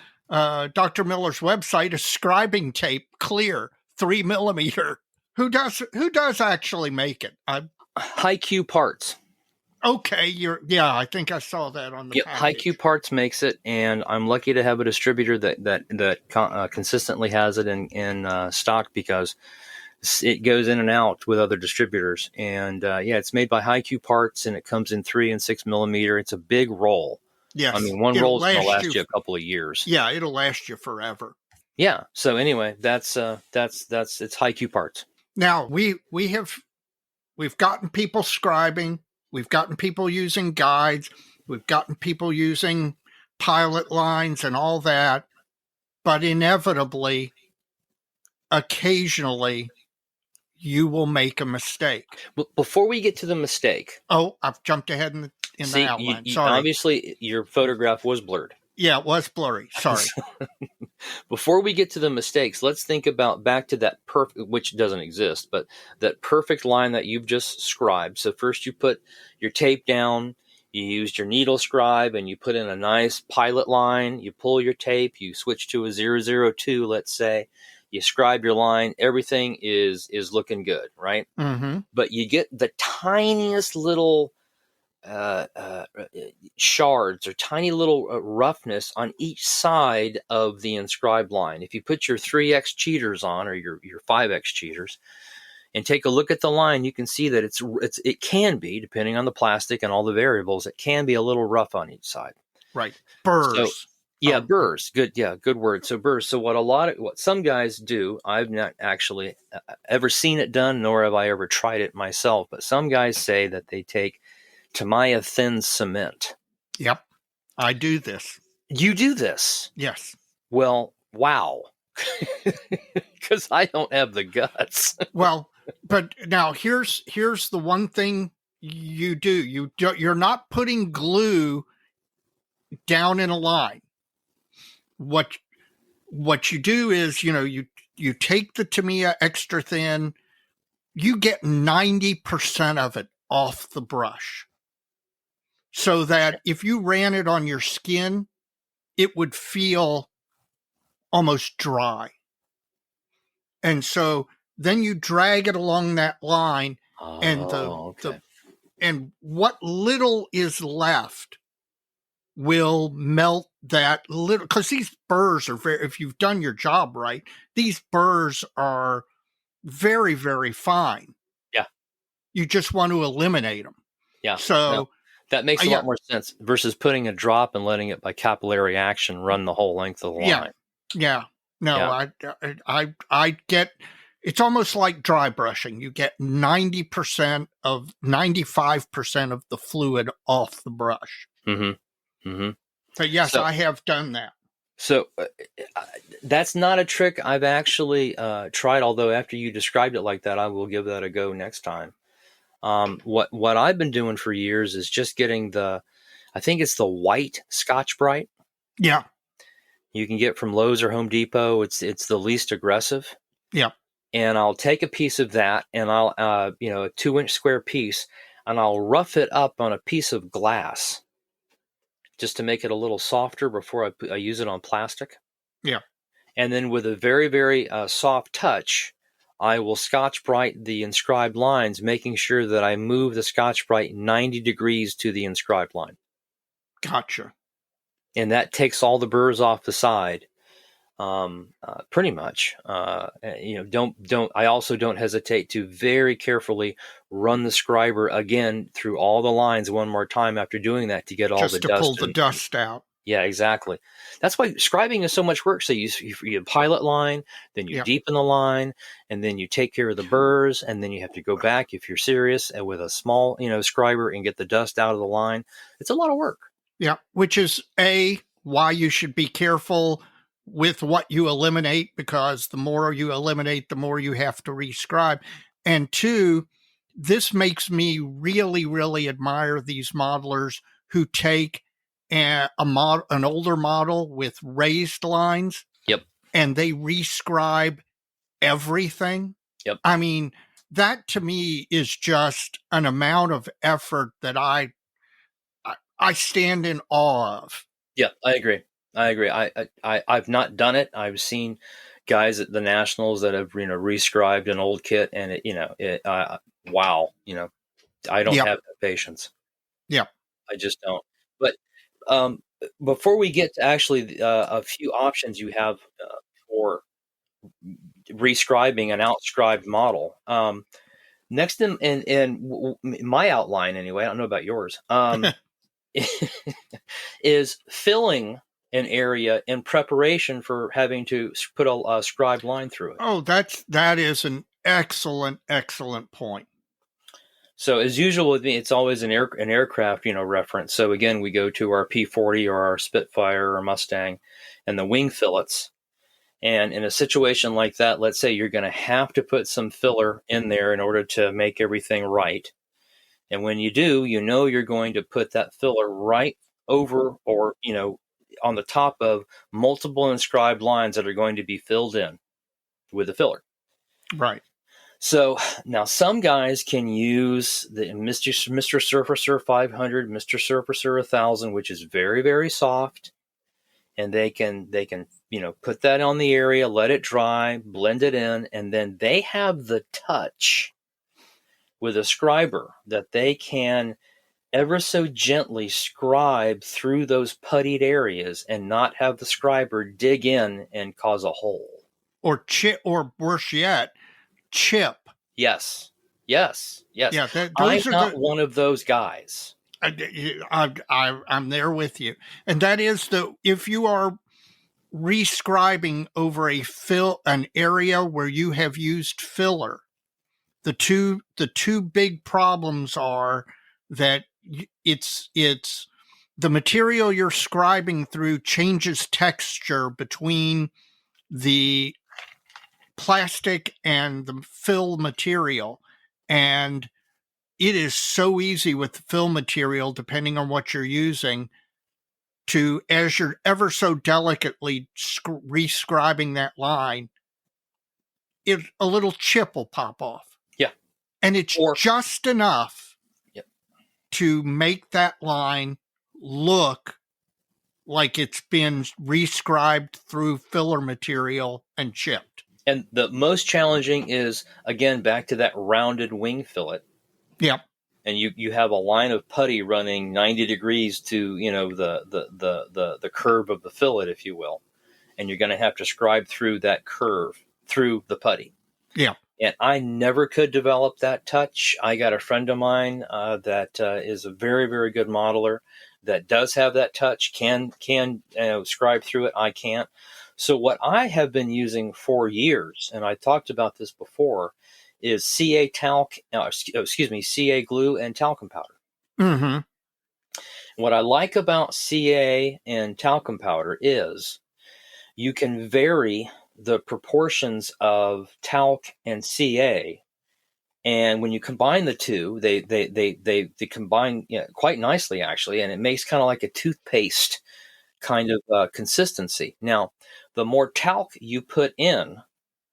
Miller's website, a scribing tape, clear, 3mm. Who does actually make it? High-Q Parts. Okay, I think I saw that on the package. High-Q Parts makes it, and I'm lucky to have a distributor that consistently has it in stock because it goes in and out with other distributors. And it's made by High-Q Parts, and it comes in 3 and 6mm. It's a big roll. Yes, I mean, one roll is going to last you a couple of years. Yeah, it'll last you forever. Yeah. So anyway, that's it's High-Q Parts. Now we've gotten people scribing. We've gotten people using guides. We've gotten people using pilot lines and all that. But inevitably, occasionally, you will make a mistake. Before we get to the mistake. Oh, I've jumped ahead in the outline. Sorry. Obviously, your photograph was blurred. Yeah, it was blurry. Sorry. Before we get to the mistakes, let's think about back to that perfect, which doesn't exist, but that perfect line that you've just scribed. So first you put your tape down, you used your needle scribe, and you put in a nice pilot line. You pull your tape, you switch to a 002, let's say. You scribe your line. Everything is looking good, right? Mm-hmm. But you get the tiniest little shards or tiny little roughness on each side of the inscribed line. If you put your 3x cheaters on or your 5x cheaters and take a look at the line, you can see that it can be, depending on the plastic and all the variables, it can be a little rough on each side. Right. Burrs. Burrs. Good. Yeah. Good word. So burrs. So what some guys do, I've not actually ever seen it done, nor have I ever tried it myself, but some guys say that they take Tamiya thin cement. Yep. I do this. You do this? Yes. Well, wow. Because I don't have the guts. Well, but now here's the one thing you do. You're not putting glue down in a line. What you do is, you take the Tamiya extra thin, you get 90% of it off the brush. So that if you ran it on your skin, it would feel almost dry. And so then you drag it along that line, and and what little is left will melt that little, because these burrs are if you've done your job right, these burrs are very, very fine. Yeah. You just want to eliminate them. Yeah. So No, that makes a yeah, lot more sense versus putting a drop and letting it by capillary action run the whole length of the yeah, line. yeah. No, Yeah. I get. It's almost like dry brushing. You get 95% of the fluid off the brush. Mm-hmm. Mm-hmm. But yes, So, I have done that. so that's not a trick I've actually tried. Although after you described it like that, I will give that a go next time. What I've been doing for years is just getting I think it's the white Scotch Brite. Yeah, You can get from Lowe's or Home Depot. It's the least aggressive. yeah, And I'll take a piece of that, and I'll a 2-inch square piece, and I'll rough it up on a piece of glass just to make it a little softer before I use it on plastic. yeah. And then with a very, very soft touch, I will Scotch Brite the inscribed lines, making sure that I move the Scotch Brite 90 degrees to the inscribed line. Gotcha. And that takes all the burrs off the side. Pretty much. I also don't hesitate to very carefully run the scriber again through all the lines one more time after doing that to get all Just the to dust. pull the dust out. Yeah, exactly. That's why scribing is so much work. So you pilot line, then you Yep. deepen the line, and then you take care of the burrs, and then you have to go back if you're serious and with a small, scriber and get the dust out of the line. It's a lot of work. Yeah, which is why you should be careful with what you eliminate, because the more you eliminate, the more you have to rescribe. And two, this makes me really, really admire these modelers who take an older model with raised lines. Yep. And they rescribe everything. Yep. I mean, that to me is just an amount of effort that I stand in awe of. Yeah, I agree. I've not done it. I've seen guys at the Nationals that have rescribed an old kit, and wow, I don't Yep. have that patience. Yeah, I just don't. But before we get to actually a few options you have for rescribing an outscribed model, next in my outline anyway, I don't know about yours, is filling an area in preparation for having to put a scribed line through it. Oh, that is an excellent point. So as usual with me, it's always an aircraft, reference. So again, we go to our P-40 or our Spitfire or Mustang and the wing fillets. And in a situation like that, let's say you're going to have to put some filler in there in order to make everything right. And when you do, you're going to put that filler right over or, on the top of multiple inscribed lines that are going to be filled in with the filler. Right. So now some guys can use the Mr. Surfacer 500, Mr. Surfacer 1000, which is very, very soft. And they can put that on the area, let it dry, blend it in, and then they have the touch with a scriber that they can ever so gently scribe through those puttied areas and not have the scriber dig in and cause a hole. Or chip, or worse yet, chip. Yes. Yeah, I'm not one of those guys. I'm there with you. And that is if you are rescribing over an area where you have used filler, the two big problems are that it's the material you're scribing through changes texture between the plastic and the fill material. And it is so easy with the fill material, depending on what you're using, to, as you're ever so delicately rescribing that line, a little chip will pop off. Yeah. And it's just enough to make that line look like it's been rescribed through filler material and chipped. And the most challenging is, again, back to that rounded wing fillet. Yep. And you have a line of putty running 90 degrees to, the curve of the fillet, if you will. And you're going to have to scribe through that curve, through the putty. Yeah. And I never could develop that touch. I got a friend of mine that is a very, very good modeler that does have that touch, can scribe through it. I can't. So what I have been using for years, and I talked about this before, is CA CA glue and talcum powder. Mm-hmm. What I like about CA and talcum powder is you can vary the proportions of talc and CA, and when you combine the two, they combine quite nicely actually, and it makes kind of like a toothpaste kind of consistency. Now, the more talc you put in,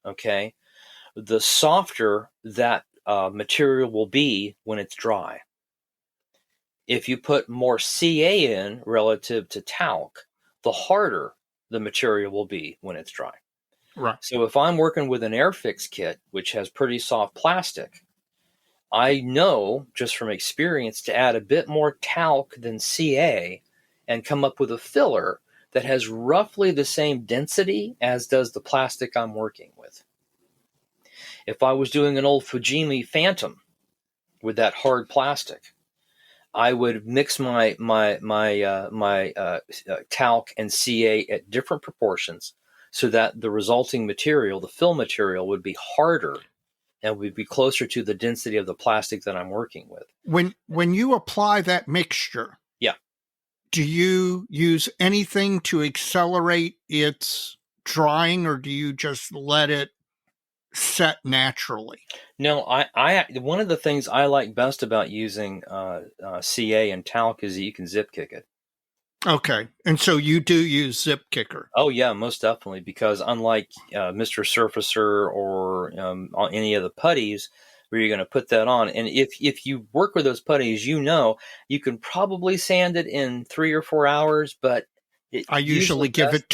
okay, the softer that material will be when it's dry. If you put more CA in relative to talc, the harder the material will be when it's dry. Right. So if I'm working with an Airfix kit, which has pretty soft plastic, I know just from experience to add a bit more talc than CA and come up with a filler that has roughly the same density as does the plastic I'm working with. If I was doing an old Fujimi Phantom with that hard plastic, I would mix my talc and CA at different proportions so that the resulting material, the fill material, would be harder and would be closer to the density of the plastic that I'm working with. When you apply that mixture, yeah, do you use anything to accelerate its drying, or do you just let it set naturally? No, I one of the things I like best about using CA and talc is that you can zip kick it. Okay, and so you do use Zip Kicker. Oh yeah, most definitely, because unlike Mr. Surfacer or on any of the putties where you're going to put that on, and if you work with those putties, you can probably sand it in 3 or 4 hours, but I usually give it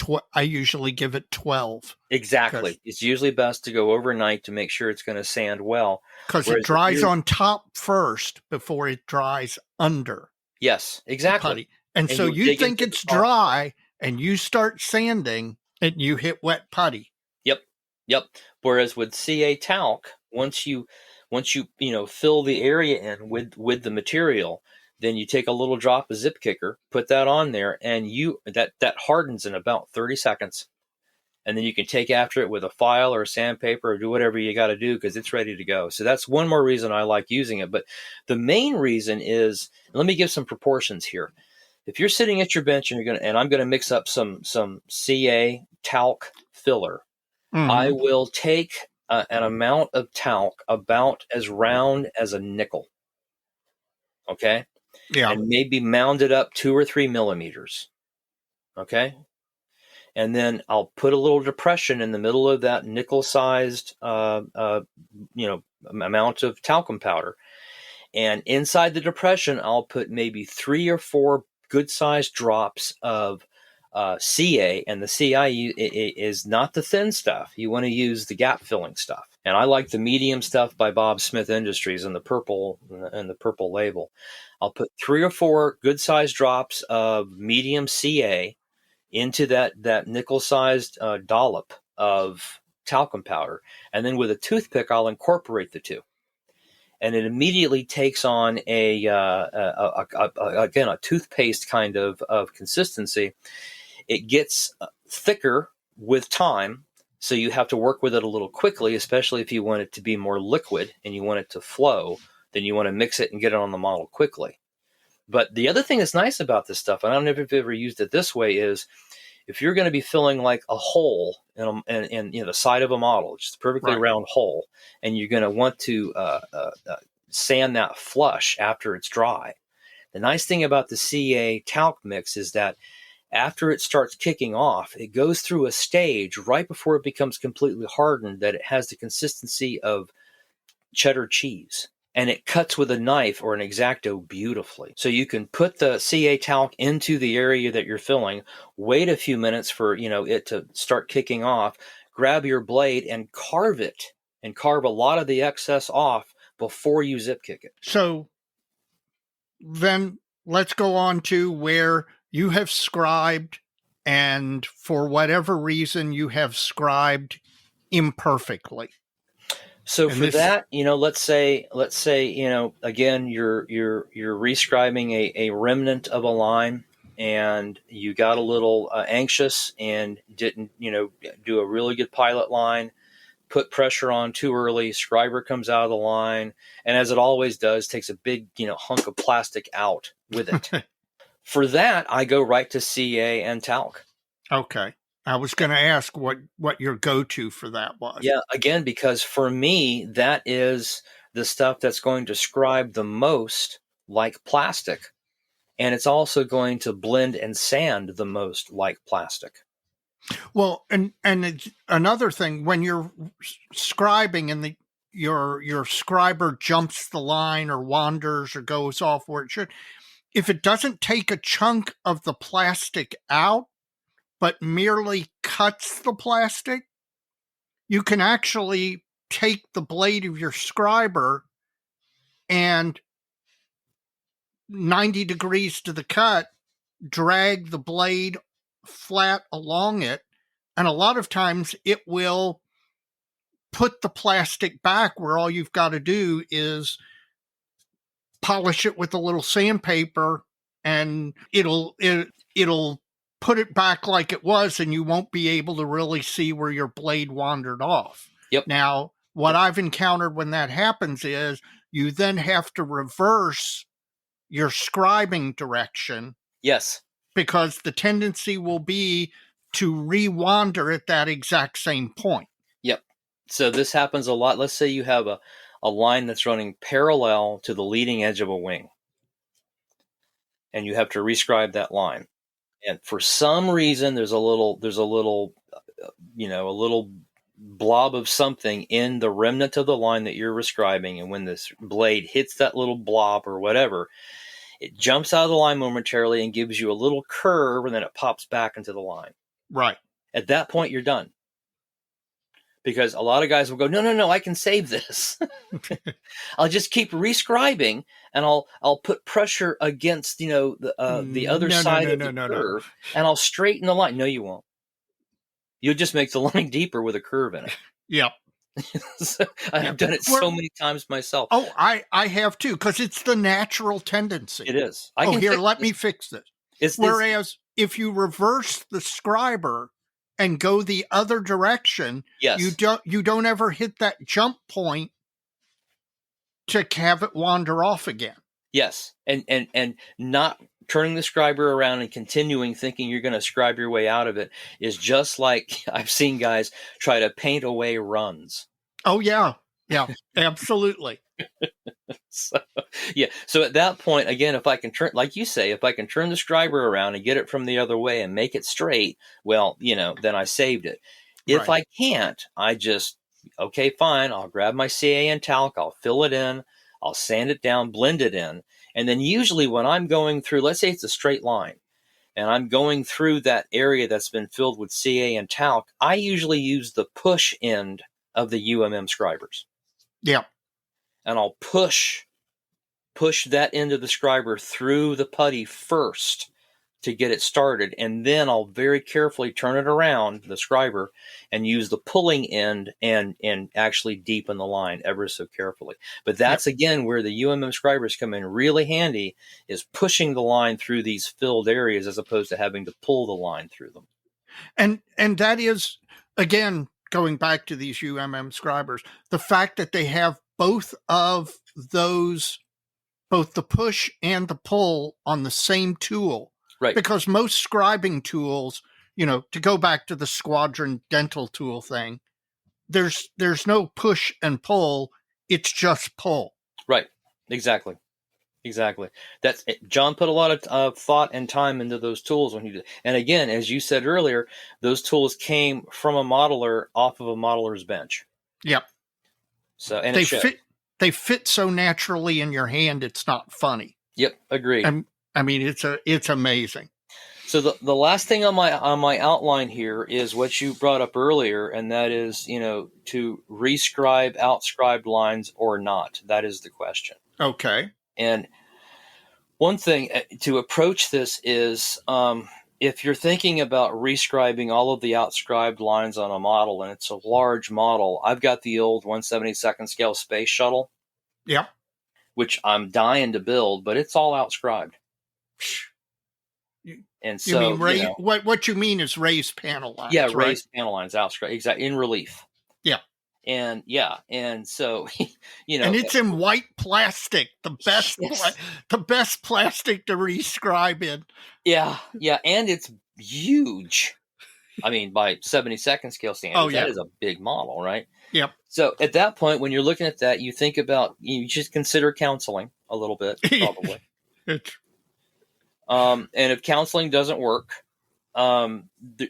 12. Exactly. It's usually best to go overnight to make sure it's going to sand well. Because it dries on top first before it dries under. Yes, exactly. Putty. And so you think it's dry and you start sanding and you hit wet putty. Yep. Whereas with CA talc, once you fill the area in with the material, then you take a little drop of Zip Kicker, put that on there, and that hardens in about 30 seconds. And then you can take after it with a file or a sandpaper or do whatever you got to do because it's ready to go. So that's one more reason I like using it. But the main reason is, let me give some proportions here. If you're sitting at your bench and I'm going to mix up some CA talc filler, I will take an amount of talc about as round as a nickel. Okay. Yeah. And maybe mound it up 2 or 3 millimeters. Okay. And then I'll put a little depression in the middle of that nickel-sized, amount of talcum powder. And inside the depression, I'll put maybe 3 or 4 good-sized drops of CA. And the CA is not the thin stuff. You want to use the gap-filling stuff. And I like the medium stuff by Bob Smith Industries and the purple label. I'll put 3 or 4 good-sized drops of medium CA into that nickel-sized dollop of talcum powder. And then with a toothpick, I'll incorporate the two. And it immediately takes on again, a toothpaste kind of consistency. It gets thicker with time, so you have to work with it a little quickly, especially if you want it to be more liquid and you want it to flow, then you want to mix it and get it on the model quickly. But the other thing that's nice about this stuff, and I don't know if you've ever used it this way, is if you're going to be filling like a hole in the side of a model, just a perfectly round hole, and you're going to want to sand that flush after it's dry. The nice thing about the CA talc mix is that after it starts kicking off, it goes through a stage right before it becomes completely hardened that it has the consistency of cheddar cheese. And it cuts with a knife or an X-Acto beautifully. So you can put the CA talc into the area that you're filling, wait a few minutes for it to start kicking off, grab your blade and carve it, and carve a lot of the excess off before you zip kick it. So then let's go on to where you have scribed, and for whatever reason you have scribed imperfectly. So And for this, that, let's say, again, you're rescribing a remnant of a line, and you got a little anxious and didn't, do a really good pilot line, put pressure on too early, scriber comes out of the line, and as it always does, takes a big, hunk of plastic out with it. For that, I go right to CA and talc. okay. I was going to ask what your go-to for that was. Yeah, again, because for me, that is the stuff that's going to scribe the most like plastic. And it's also going to blend and sand the most like plastic. Well, and another thing, when you're scribing and your scriber jumps the line or wanders or goes off where it should, if it doesn't take a chunk of the plastic out, but merely cuts the plastic, you can actually take the blade of your scriber and 90 degrees to the cut, drag the blade flat along it. And a lot of times it will put the plastic back where all you've got to do is polish it with a little sandpaper, and it'll put it back like it was, and you won't be able to really see where your blade wandered off. Yep. Now, what I've encountered when that happens is you then have to reverse your scribing direction. Yes. Because the tendency will be to re-wander at that exact same point. Yep. So this happens a lot. Let's say you have a line that's running parallel to the leading edge of a wing, and you have to rescribe that line. And for some reason, there's a little blob of something in the remnant of the line that you're rescribing. And when this blade hits that little blob or whatever, it jumps out of the line momentarily and gives you a little curve, and then it pops back into the line. Right. At that point, you're done. Because a lot of guys will go, no, I can save this. I'll just keep rescribing, and I'll put pressure against, the other side of the curve, and I'll straighten the line. No, you won't. You'll just make the line deeper with a curve in it. Yep. So I've done it so many times myself. Oh, I have too, because it's the natural tendency. It is. Let me fix this. Whereas if you reverse the scriber and go the other direction, yes, you don't ever hit that jump point to have it wander off again. Yes, and not turning the scriber around and continuing thinking you're going to scribe your way out of it is just like I've seen guys try to paint away runs. Oh, yeah. Yeah, absolutely. So at that point, again, if I can turn, like you say, if I can turn the scriber around and get it from the other way and make it straight, well, then I saved it. If I can't, I just, okay, fine, I'll grab my CA and talc, I'll fill it in, I'll sand it down, blend it in. And then usually when I'm going through, let's say it's a straight line, and I'm going through that area that's been filled with CA and talc, I usually use the push end of the UMM scribers. Yeah. And I'll push that end of the scriber through the putty first to get it started. And then I'll very carefully turn it around, the scriber, and use the pulling end and actually deepen the line ever so carefully. But that's, again, where the UMM scribers come in really handy, is pushing the line through these filled areas as opposed to having to pull the line through them. And that is, again, going back to these UMM scribers, the fact that they have both of those, both the push and the pull on the same tool. Right. Because most scribing tools, to go back to the Squadron dental tool thing, there's no push and pull. It's just pull. Right. Exactly. That's it. John put a lot of thought and time into those tools when he did. And again, as you said earlier, those tools came from a modeler off of a modeler's bench. Yep. So and they fit so naturally in your hand, it's not funny. Yep, agreed. It's amazing. So the last thing on my outline here is what you brought up earlier, and that is, to rescribe outscribed lines or not. That is the question. Okay. And one thing to approach this is if you're thinking about rescribing all of the outscribed lines on a model, and it's a large model, I've got the old 1/72nd scale space shuttle, Yep. which I'm dying to build, but it's all outscribed. And You so, mean what you mean is raised panel lines? yeah, right? raised panel lines, outscribed, exactly, in relief. Yeah. And so, and it's in white plastic, the best, yes. the best plastic to rescribe in. Yeah, and it's huge. I mean, by 72nd scale standards, that is a big model, right? Yep. So at that point, when you're looking at that, you think about, you just consider counseling a little bit, probably. And if counseling doesn't work,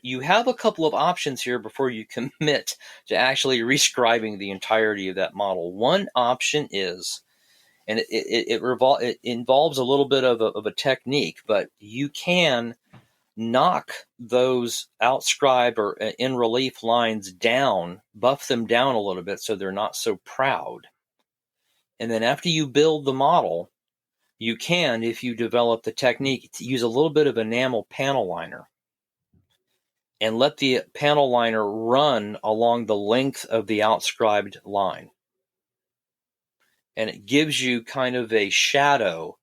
you have a couple of options here before you commit to actually rescribing the entirety of that model. One option is, and it involves a little bit of a technique, but you can knock those outscribe or in relief lines down, buff them down a little bit so they're not so proud. And then after you build the model, you can, if you develop the technique, to use a little bit of enamel panel liner and let the panel liner run along the length of the outscribed line. And it gives you kind of a shadow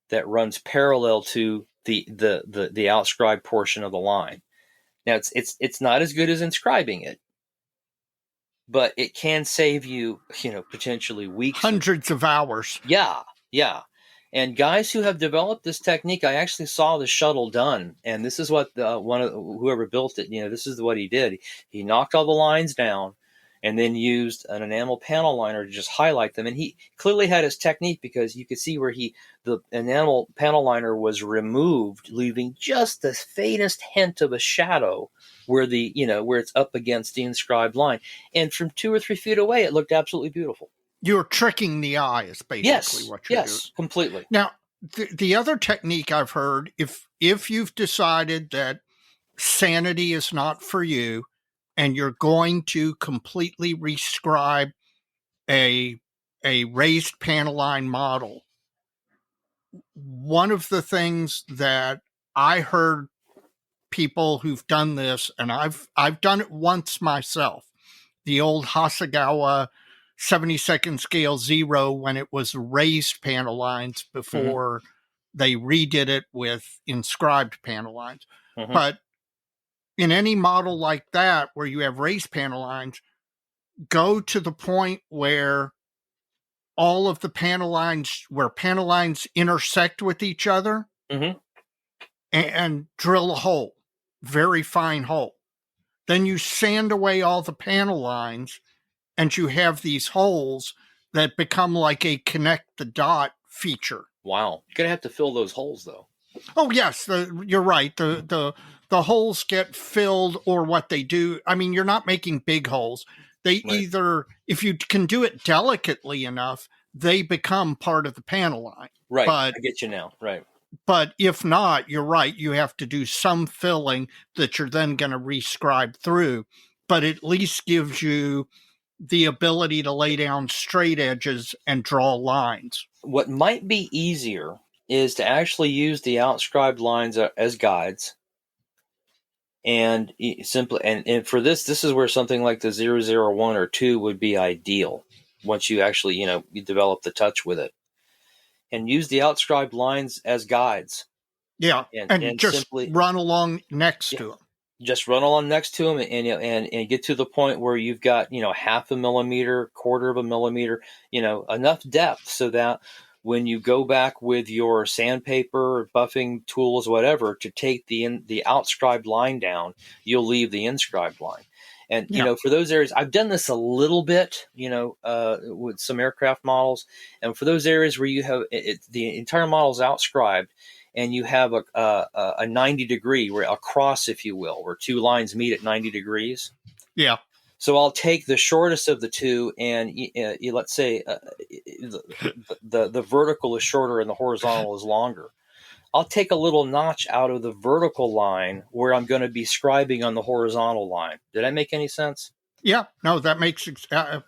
that runs parallel to the outscribed portion of the line. Now it's not as good as inscribing it, but it can save you, potentially weeks, hundreds of hours. Yeah. And guys who have developed this technique, I actually saw the shuttle done, and this is what whoever built it, this is what he did. He knocked all the lines down, and then used an enamel panel liner to just highlight them. And he clearly had his technique, because you could see where the enamel panel liner was removed, leaving just the faintest hint of a shadow where where it's up against the inscribed line. And from 2 or 3 feet away, it looked absolutely beautiful. You're tricking the eye is basically what you're doing. Yes, completely. Now, the other technique I've heard, if you've decided that sanity is not for you, and you're going to completely rescribe a raised panel line model, one of the things that I heard people who've done this, and I've done it once myself, the old Hasegawa 72nd scale 0, when it was raised panel lines before they redid it with inscribed panel lines. But in any model like that, where you have raised panel lines, go to the point where all of the panel lines intersect with each other, and drill a hole, very fine hole. Then you sand away all the panel lines, and you have these holes that become like a connect the dot feature. Wow. You're going to have to fill those holes, though. Oh, yes. You're right. The holes get filled, or what they do. I mean, you're not making big holes. They either, if you can do it delicately enough, they become part of the panel line. Right. I get you now. Right. But if not, you're right. You have to do some filling that you're then going to rescribe through. But at least gives you the ability to lay down straight edges and draw lines. What might be easier is to actually use the outscribed lines as guides. And simply, and for this is where something like the 001 or 2 would be ideal, once you actually, you develop the touch with it. And use the outscribed lines as guides. Yeah, and just simply run along next to them. Just run along next to them, and get to the point where you've got, 0.5 millimeter, 1/4 millimeter, enough depth so that when you go back with your sandpaper, buffing tools, whatever, to take the outscribed line down, you'll leave the inscribed line. And, for those areas, I've done this a little bit, with some aircraft models. And for those areas where you have the entire model is outscribed, and you have a 90 degree, where a cross, if you will, where 2 lines meet at 90 degrees. Yeah. So I'll take the shortest of the 2, and let's say the vertical is shorter and the horizontal is longer. I'll take a little notch out of the vertical line where I'm going to be scribing on the horizontal line. Did I make any sense? Yeah, no, that makes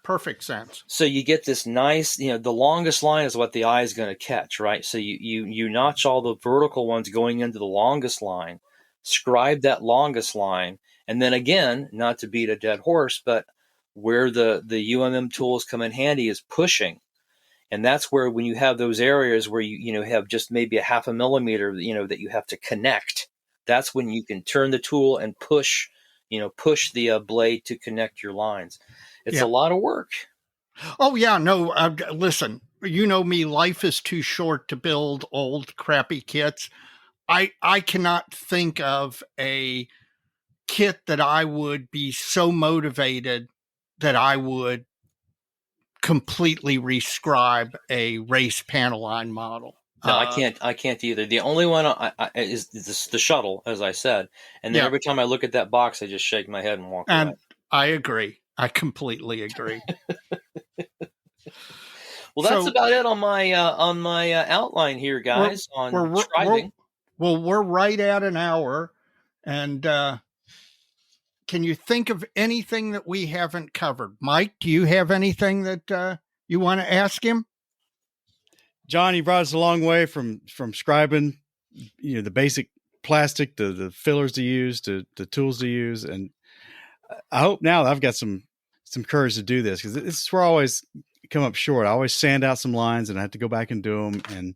perfect sense. So you get this nice, the longest line is what the eye is going to catch, right? So you notch all the vertical ones going into the longest line, scribe that longest line. And then again, not to beat a dead horse, but where the UMM tools come in handy is pushing. And that's where, when you have those areas where you have just maybe a half a millimeter, that you have to connect, that's when you can turn the tool and push the blade to connect your lines. It's a lot of work. Oh, yeah. No, listen, you know me, life is too short to build old, crappy kits. I cannot think of a kit that I would be so motivated that I would completely rescribe a race panel line model. No, I can't either. The only one is the shuttle, as I said. And then every time I look at that box, I just shake my head and walk away. I agree. I completely agree. Well, that's about it on my outline here, guys, on scribing. We're right at an hour. And can you think of anything that we haven't covered? Mike, do you have anything that you want to ask him? John, you brought us a long way from scribing, the basic plastic, to the fillers to use, to the tools to use. And I hope now that I've got some courage to do this, because this is where I always come up short. I always sand out some lines and I have to go back and do them. And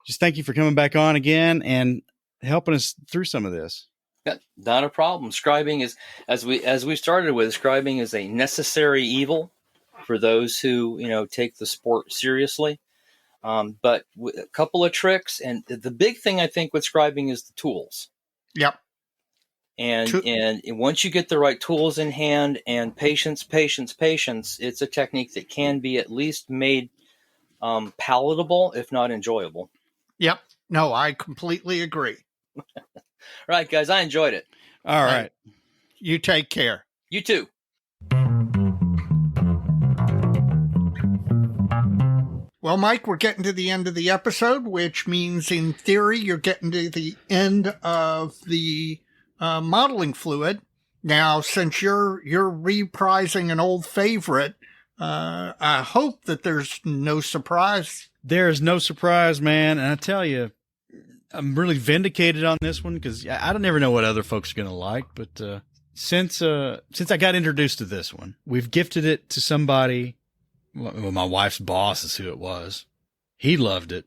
just thank you for coming back on again and helping us through some of this. Yeah, not a problem. Scribing is, as we started with, scribing is a necessary evil for those who take the sport seriously. But with a couple of tricks, and the big thing I think with scribing is the tools. Yep. And once you get the right tools in hand and patience, it's a technique that can be at least made palatable, if not enjoyable. Yep. No, I completely agree. Right, guys, I enjoyed it. All right. You take care. You too. Well, Mike, we're getting to the end of the episode, which means in theory you're getting to the end of the modeling fluid. Now, since you're reprising an old favorite, I hope that there's no surprise. There's no surprise, man. And I tell you, I'm really vindicated on this one, because I don't never know what other folks are going to like. But since I got introduced to this one, we've gifted it to somebody. Well, my wife's boss is who it was. He loved it.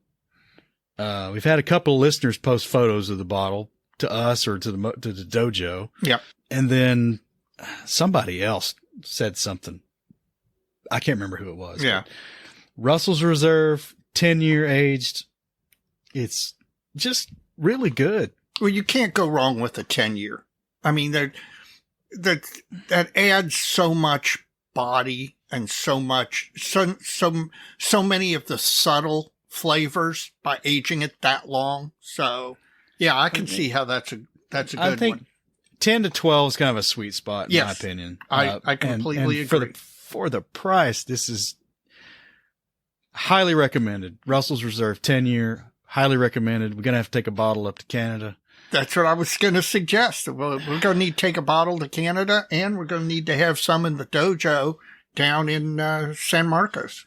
We've had a couple of listeners post photos of the bottle to us or to the dojo. Yep. And then somebody else said something. I can't remember who it was. Yeah. Russell's Reserve, 10-year aged. It's just really good. Well, you can't go wrong with a 10-year. I mean, that adds so much body and so many of the subtle flavors by aging it that long. So, yeah, I can see how that's a good one. I think 10 to 12 is kind of a sweet spot, in my opinion. I completely agree. For the price, this is highly recommended. Russell's Reserve 10-year, highly recommended. We're going to have to take a bottle up to Canada. That's what I was going to suggest. We're going to need to take a bottle to Canada, and we're going to need to have some in the dojo down in San Marcos.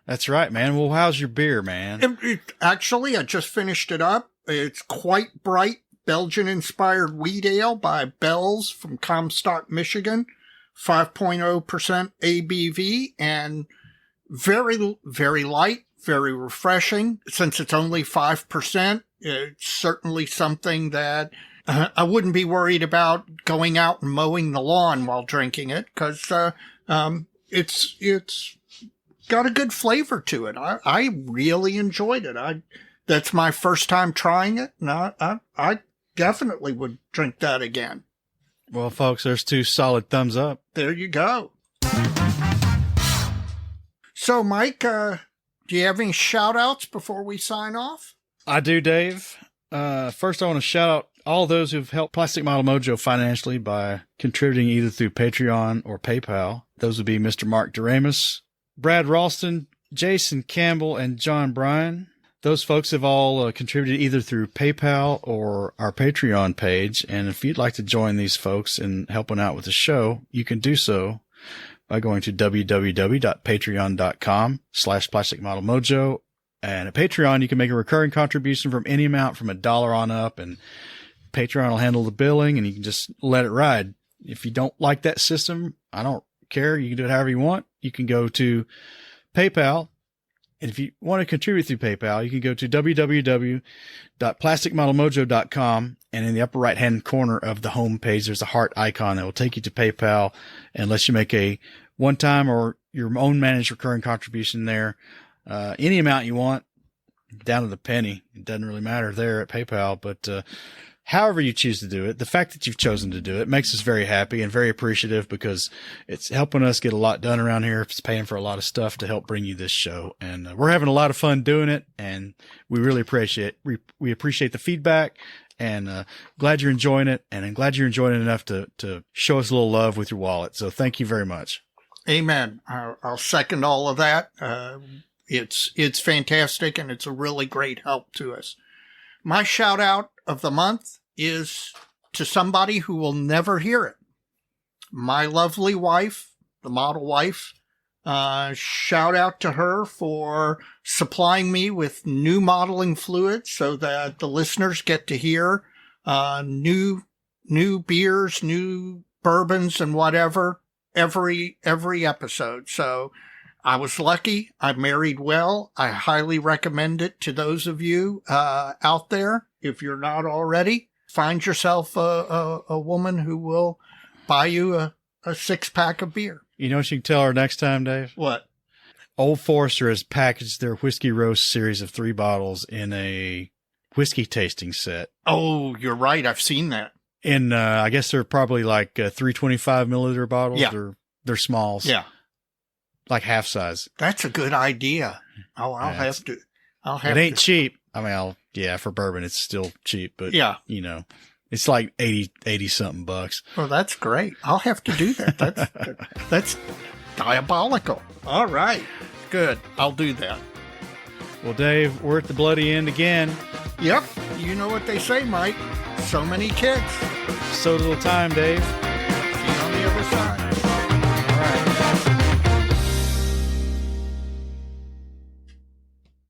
That's right, man. Well, how's your beer, man? Actually, I just finished it up. It's quite bright, Belgian-inspired wheat ale by Bell's from Comstock, Michigan. 5.0% ABV, and very, very light, very refreshing. Since it's only 5%, it's certainly something that I wouldn't be worried about going out and mowing the lawn while drinking it, because it's got a good flavor to it. I really enjoyed it. That's my first time trying it, and I definitely would drink that again. Well, folks, there's 2 solid thumbs up. There you go. So, Mike, do you have any shout-outs before we sign off? I do, Dave. First, I want to shout out all those who've helped Plastic Model Mojo financially by contributing either through Patreon or PayPal. Those would be Mr. Mark Doremus, Brad Ralston, Jason Campbell, and John Bryan. Those folks have all contributed either through PayPal or our Patreon page. And if you'd like to join these folks in helping out with the show, you can do so by going to www.patreon.com/plasticmodelmojo. And at Patreon, you can make a recurring contribution from any amount from $1 on up. And Patreon will handle the billing, and you can just let it ride. If you don't like that system, I don't care. You can do it however you want. You can go to PayPal. And if you want to contribute through PayPal, you can go to www.plasticmodelmojo.com. And in the upper right-hand corner of the home page, there's a heart icon that will take you to PayPal. Unless you make a one-time or your own managed recurring contribution there, any amount you want, down to the penny. It doesn't really matter there at PayPal, but however you choose to do it, the fact that you've chosen to do it makes us very happy and very appreciative, because it's helping us get a lot done around here. It's paying for a lot of stuff to help bring you this show. And we're having a lot of fun doing it, and we really appreciate we appreciate the feedback, and glad you're enjoying it. And I'm glad you're enjoying it enough to show us a little love with your wallet. So thank you very much. Amen. I'll second all of that. It's fantastic, and it's a really great help to us. My shout out of the month is to somebody who will never hear it. My lovely wife, the model wife. Shout out to her for supplying me with new modeling fluids so that the listeners get to hear new beers, new bourbons, and whatever every episode. So I was lucky. I married well. I highly recommend it to those of you out there. If you're not already, find yourself a woman who will buy you a 6-pack of beer. You know what you can tell her next time, Dave? What? Old Forester has packaged their Whiskey Roast series of 3 bottles in a whiskey tasting set. Oh, you're right. I've seen that. And I guess they're probably like 325 milliliter bottles. Yeah. They're smalls. Yeah. Like half size. That's a good idea. Oh, I'll have to. It ain't cheap. I mean, for bourbon, it's still cheap, but yeah, it's like 80 something bucks. Well, that's great. I'll have to do that. That's diabolical. All right. Good. I'll do that. Well, Dave, we're at the bloody end again. Yep. You know what they say, Mike. So many kids. So little time, Dave. See you on the other side. All right.